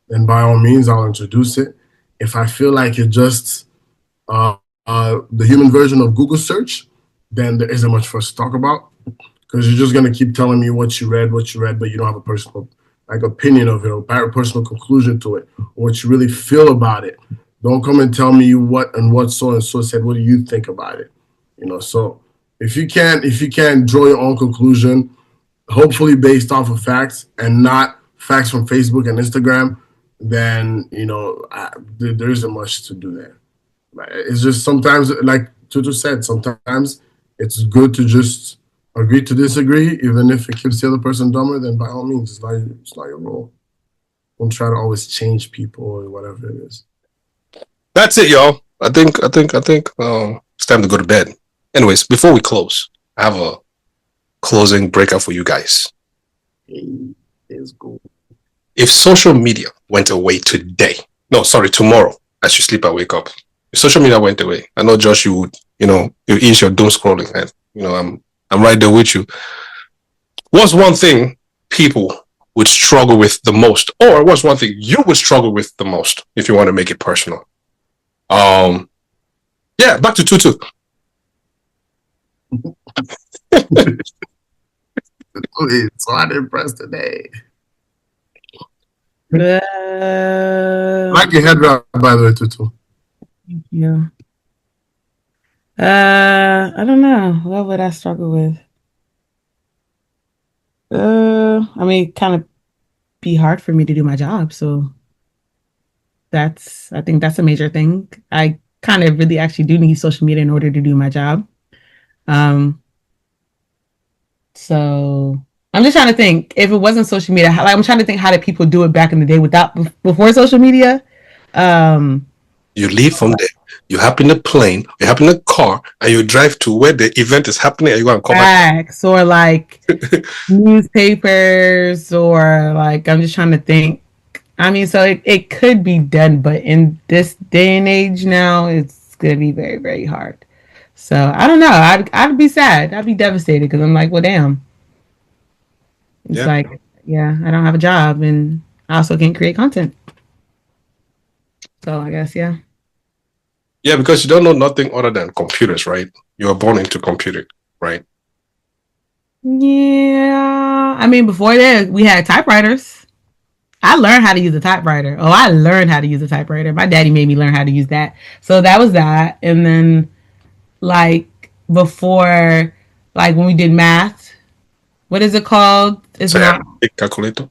then by all means, I'll introduce it. If I feel like it's just the human version of Google search, then there isn't much for us to talk about, because you're just going to keep telling me what you read, but you don't have a personal opinion of it or personal conclusion to it, or what you really feel about it. Don't come and tell me what so and so said. What do you think about it? So if you can't draw your own conclusion hopefully based off of facts and not facts from Facebook and Instagram, then there isn't much to do there. It's just sometimes, like Tutu said, sometimes it's good to just agree to disagree, even if it keeps the other person dumber. Then by all means, it's not your role. Don't try to always change people or whatever it is. That's it, y'all. I think it's time to go to bed. Anyways, before we close, I have a closing breakout for you guys. It's cool. If social media went away today, no, sorry, tomorrow, as you sleep and wake up, if social media went away, I know Josh, you would, you ease your doom scrolling, and I'm right there with you. What's one thing people would struggle with the most, or what's one thing you would struggle with the most, if you want to make it personal? Yeah, back to Tutu. It's so unimpressed today. Like your head wrap, by the way, Tutu. Thank you. I don't know. What would I struggle with? I mean, kind of be hard for me to do my job. So I think that's a major thing. I kind of really actually do need social media in order to do my job. So I'm just trying to think, if it wasn't social media, I'm trying to think, how did people do it back in the day before social media? You leave from there, you hop in the plane, you hop in the car, and you drive to where the event is happening, and you go and come back. Or like newspapers, or like, I'm just trying to think. I mean, so it could be done, but in this day and age now, it's going to be very, very hard. So I don't know. I'd be sad. I'd be devastated, because I'm like, well, damn. It's like, yeah, I don't have a job, and I also can't create content. So I guess, yeah. Yeah, because you don't know nothing other than computers, right? You were born into computing, right? Yeah. I mean, before that, we had typewriters. I learned how to use a typewriter. Oh, I learned how to use a typewriter. My daddy made me learn how to use that. So that was that. And then, like, before, like, when we did math, what is it called? It's not a calculator.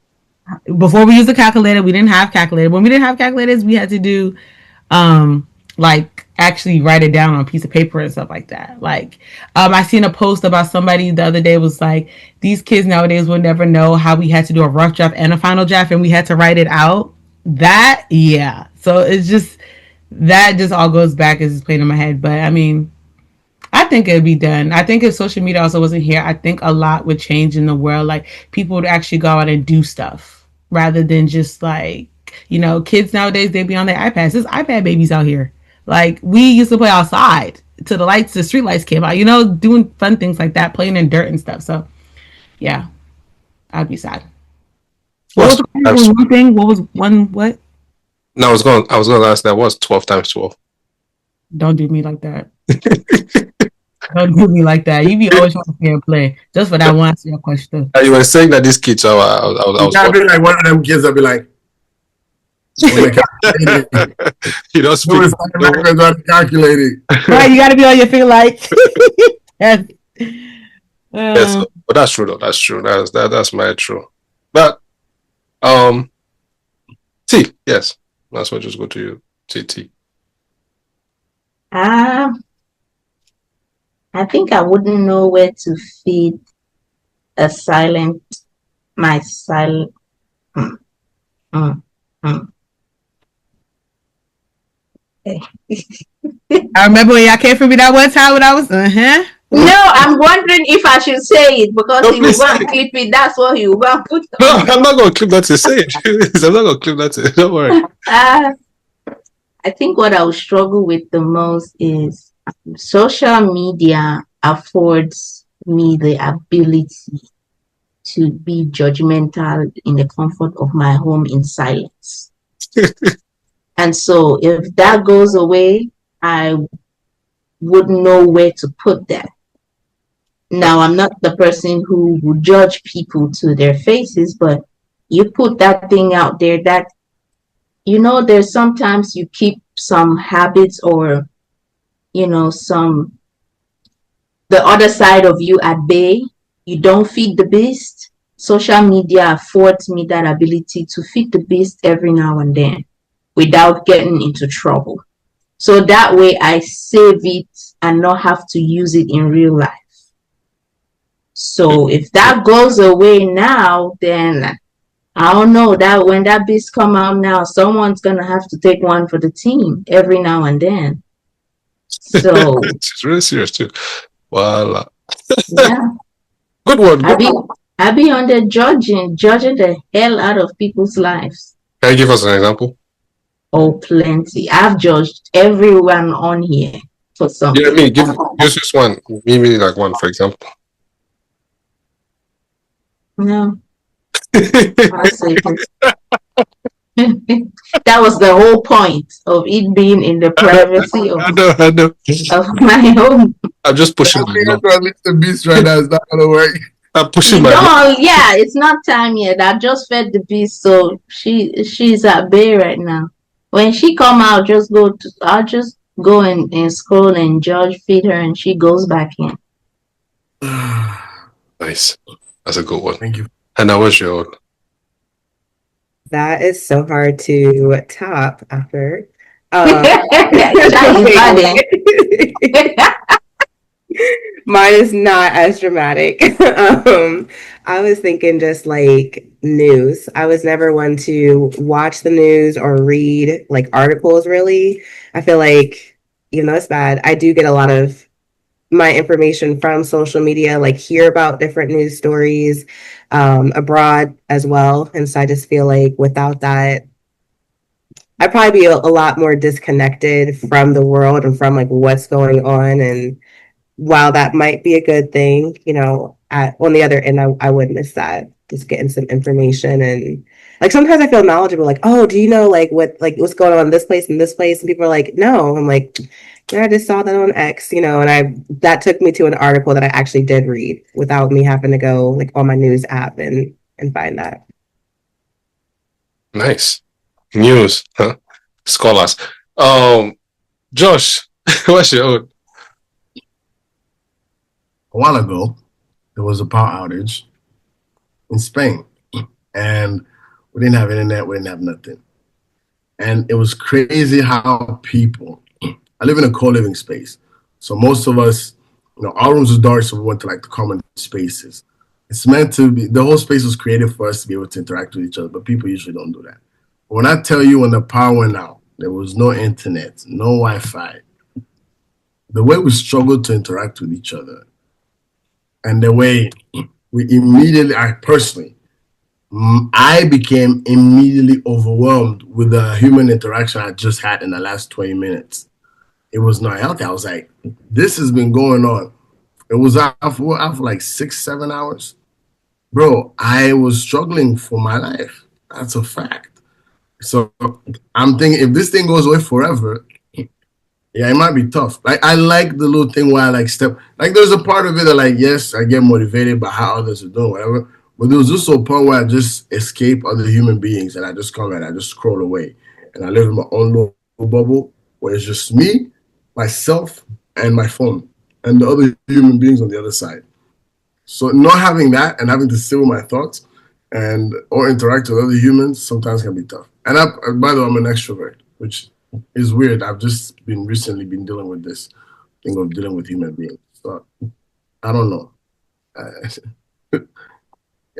Before we used the calculator, we didn't have calculator. When we didn't have calculators, we had to do like actually write it down on a piece of paper and stuff like that. Like, I seen a post about somebody the other day, was like, these kids nowadays will never know how we had to do a rough draft and a final draft, and we had to write it out. That, yeah. So it's just, that just all goes back as it's playing in my head. But I mean, I think it'd be done. I think if social media also wasn't here, I think a lot would change in the world. Like, people would actually go out and do stuff rather than just like, kids nowadays, they be on their iPads. There's iPad babies out here. Like, we used to play outside till the street lights came out, doing fun things like that, playing in dirt and stuff. So yeah, I'd be sad. What was one thing? What was one, what? No, I was going to ask that. What's 12 times 12? Don't do me like that. Don't do me like that. You be always trying to play and play just for that one answer your question. You were saying that these kids are. I was be like one of them kids that be like, you don't speak. Calculating. Right, you got to be on your feet like. Yes. Yes, but that's true though. That's true. That's my true. But T, yes, that's what. Just go to you, T. I think I wouldn't know where to feed my silent. I remember when y'all came for me that one time when I was, No, I'm wondering if I should say it, because he will go and clip it. That's what he will go and put on. No, I'm not going to clip that to say it. I'm not going to clip that to. Don't worry. I think what I will struggle with the most is social media affords me the ability to be judgmental in the comfort of my home in silence. And so if that goes away, I wouldn't know where to put that. Now, I'm not the person who would judge people to their faces, but you put that thing out there that, there's sometimes you keep some habits or, the other side of you at bay, You don't feed the beast. Social media affords me that ability to feed the beast every now and then without getting into trouble. So that way I save it and not have to use it in real life. So if that goes away now, then I don't know that when that beast come out now, someone's gonna have to take one for the team every now and then. So It's really serious too. Voila. yeah, Good one. I be I be on the judging the hell out of people's lives. Can you give us an example? Oh, plenty. I've judged everyone on here for Yeah, something. me give just one. Me like one, for example. No, I'll say this. That was the whole point of it being in the privacy I know, I know. of my home. I'm just I pushing my think luck. to unleash the beast right now. It's not gonna work. I'm pushing You my luck. don't, yeah, it's not time yet. I just fed the beast, so she's at bay right now. When she come out, I'll just go and scroll and judge, feed her, and she goes back in. Nice. That's a good one. Thank you. And now what's your own? That is so hard to top after. That is bad. Mine is not as dramatic. I was thinking just like news. I was never one to watch the news or read like articles really. I feel like, even though it's bad, I do get a lot of my information from social media, like hear about different news stories abroad as well. And so I just feel like without that, I'd probably be a lot more disconnected from the world and from like what's going on. And while that might be a good thing, on the other end, I would miss that. Just getting some information and like sometimes I feel knowledgeable, like, oh, do you know what's going on in this place and this place? And people are like, no. I'm like, yeah, I just saw that on X, and that took me to an article that I actually did read without me having to go like on my news app and find that. Nice. News, huh? Scholars. Josh, what's your own? A while ago, there was a power outage in Spain, and we didn't have internet. We didn't have nothing, and it was crazy how people. I live in a co-living space, so most of us, our rooms are dark, so we went to like the common spaces. It's meant to be. The whole space was created for us to be able to interact with each other, but people usually don't do that. When I tell you, when the power went out, there was no internet, no Wi-Fi. The way we struggled to interact with each other, and the way we immediately, I became immediately overwhelmed with the human interaction I just had in the last 20 minutes. It was not healthy. I was like, this has been going on. It was out for like 6-7 hours. Bro, I was struggling for my life. That's a fact. So I'm thinking if this thing goes away forever, yeah, it might be tough. Like I like the little thing where I like step. Like there's a part of it that like yes, I get motivated by how others are doing whatever. But there was also a point where I just escape other human beings and I just come and I just scroll away and I live in my own little bubble where it's just me, myself, and my phone and the other human beings on the other side. So not having that and having to sit with my thoughts and or interact with other humans sometimes can be tough. And by the way, I'm an extrovert, which is weird. I've just been recently been dealing with this thing of dealing with human beings. So I don't know. I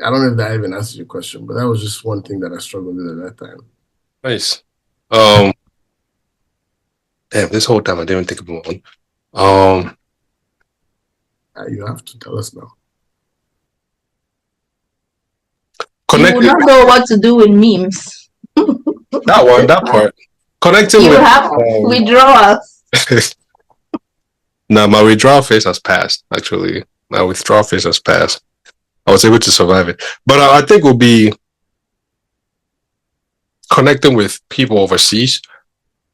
don't know if that even answers your question, but that was just one thing that I struggled with at that time. Nice. Damn, this whole time I didn't think about one. You have to tell us now. You will not know what to do with memes. That part. Connecting You with have withdrawals. Now my withdrawal phase has passed. Actually, my withdrawal phase has passed. I was able to survive it, but I think it will be connecting with people overseas,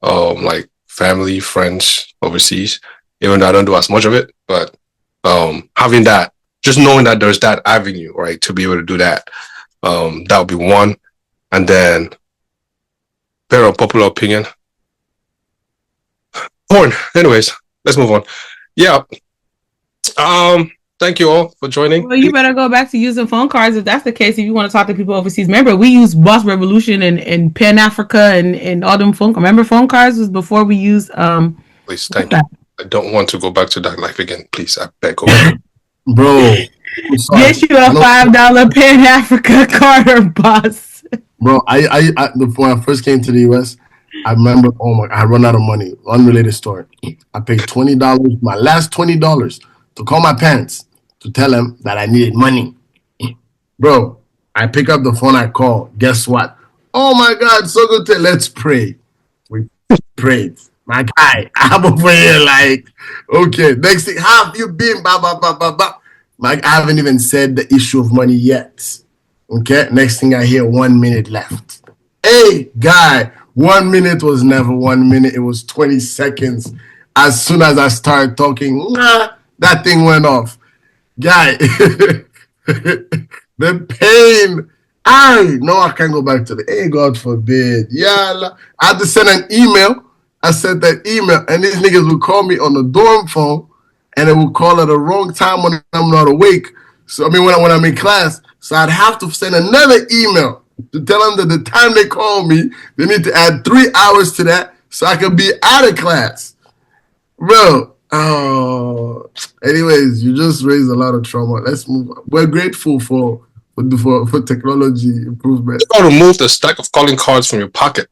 like family, friends overseas. Even though I don't do as much of it, but having that, just knowing that there's that avenue, right, to be able to do that, that would be one. And then, very unpopular opinion. Porn. Anyways, let's move on. Yeah. Thank you all for joining. Well, you better go back to using phone cards if that's the case. If you want to talk to people overseas, remember we used Boss Revolution and Pan Africa and all them phone. Remember phone cards was before we used Please, thank you. I don't want to go back to that life again. Please, I beg. Bro, get you a $5 Pan Africa card or bus. Bro, when I first came to the US, I remember, oh my, I run out of money. Unrelated story. I paid $20, my last $20 to call my parents to tell them that I needed money. Bro, I pick up the phone, I call. Guess what? Oh my God, so good. Let's pray. We prayed. My guy, I'm over here like, okay, next thing, how have you been? Bah, bah, bah, bah, bah. Like, I haven't even said the issue of money yet. Okay, next thing I hear, 1 minute left. Hey, guy, 1 minute was never 1 minute. It was 20 seconds. As soon as I started talking, that thing went off. Guy, the pain. I can't go back to the, hey, God forbid. Yeah, I had to send an email. I sent that email, and these niggas would call me on the dorm phone, and they would call at the wrong time when I'm not awake. So, I mean, when I'm in class. So I'd have to send another email to tell them that the time they call me, they need to add 3 hours to that so I can be out of class. Bro, anyways, you just raised a lot of trauma. Let's move on. We're grateful for technology improvement. You gotta remove the stack of calling cards from your pocket.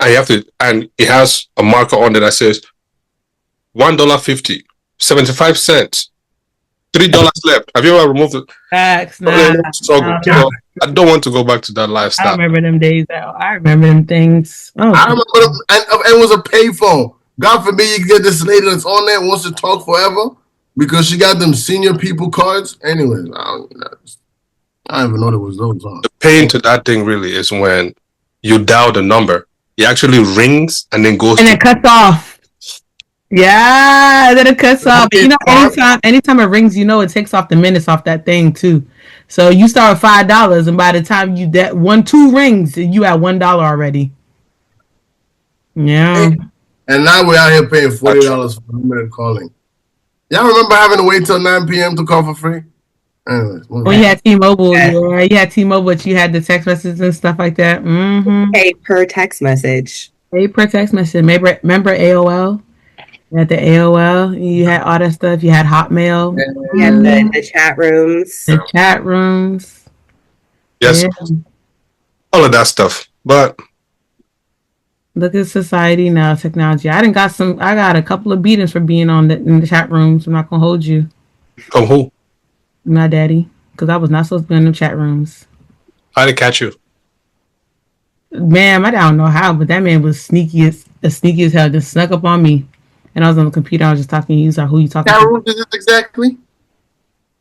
And you have to, and it has a marker on it that says $1.50, 75 cents, $3 left. Have you ever removed it? Facts. So I don't want to go back to that lifestyle. I remember them days. I remember them things. Oh, I remember them, and it was a payphone. God forbid you get this lady that's on there wants to talk forever because she got them senior people cards. Anyways, I don't even know there was those on. The pain to that thing really is when you dial the number. It actually rings and then goes. And it cuts off. Yeah, then it cuts off. But you know, anytime it rings, you know it takes off the minutes off that thing too. So you start with $5, and by the time you that 2 rings, you at $1 already. Yeah. And now we're out here paying $40 for a minute calling. Y'all remember having to wait till 9 p.m. to call for free? Anyways, when you had T-Mobile, you had T-Mobile, but you had the text messages and stuff like that. Mm-hmm. Pay per text message. Pay per text message. Remember AOL? You had the AOL. You had all that stuff. You had Hotmail. You had the chat rooms. The chat rooms. Yes. Yeah. All of that stuff. But look at society now, technology. I got a couple of beatings for being in the chat rooms. I'm not gonna hold you. From who? My daddy. Because I was not supposed to be in the chat rooms. How did he catch you? Man, I don't know how, but that man was sneaky as hell. Just snuck up on me. And I was on the computer. I was just talking to you. So who you talking to? How old is it exactly?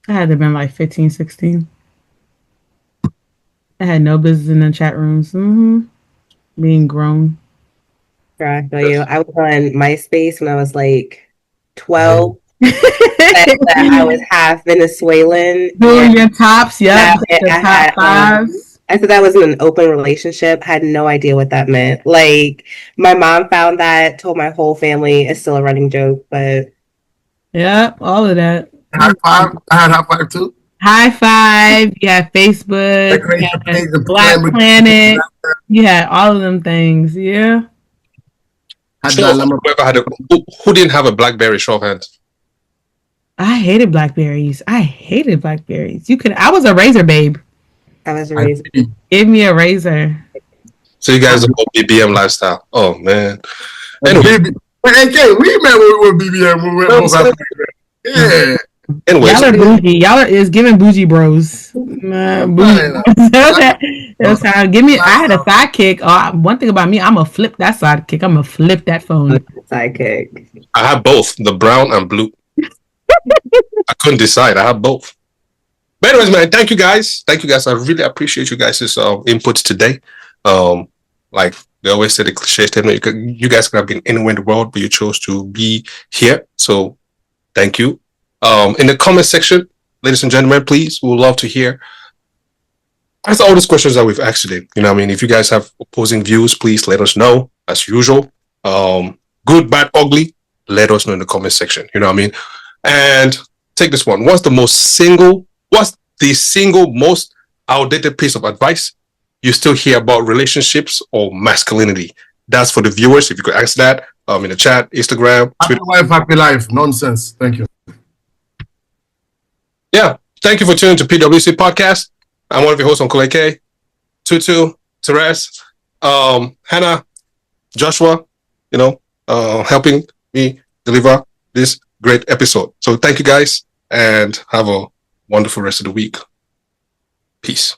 I had to have been like 15, 16. I had no business in the chat rooms. Mm-hmm. Being grown. I feel you. I was on MySpace when I was like 12. I was half Venezuelan. Doing your tops, yeah. Top fives. I said that was an open relationship. Had no idea what that meant. Like, my mom found that, told my whole family. It's still a running joke, but yeah, all of that. High five. I had high five too. High five. You had Facebook. You had Black Planet. You had all of them things. Yeah. Who didn't have a BlackBerry? Show of hands. I hated Blackberries. I was a Razor babe. I was a Razor. Give me a Razor. So you guys are BBM lifestyle. Oh man. Anyway, we met when we were BBM. Yeah. Anyway, y'all are bougie. Y'all is giving bougie bros. Bougie. Give me. I had a sidekick. One thing about me, I'm gonna flip that sidekick. I'm gonna flip that phone. Sidekick. I have both, the brown and blue. I couldn't decide. I have both. But anyways, man, thank you guys. I really appreciate you guys' inputs today. Like they always say, the cliche statement: you guys could have been anywhere in the world, but you chose to be here. So, thank you. In the comment section, ladies and gentlemen, please, we would love to hear. That's all these questions that we've asked today. You know what I mean? If you guys have opposing views, please let us know, as usual. Good, bad, ugly, let us know in the comment section. You know what I mean? And take this one. What's the single most outdated piece of advice you still hear about relationships or masculinity? That's for the viewers. If you could answer that in the chat, Instagram, Happy Twitter. wife, happy life. Nonsense. Thank you. Yeah. Thank you for tuning to PWC Podcast. I'm one of your hosts, Uncle AK, Tutu, Therese, Hannah, Joshua, helping me deliver this great episode. So thank you guys and have a wonderful rest of the week. Peace.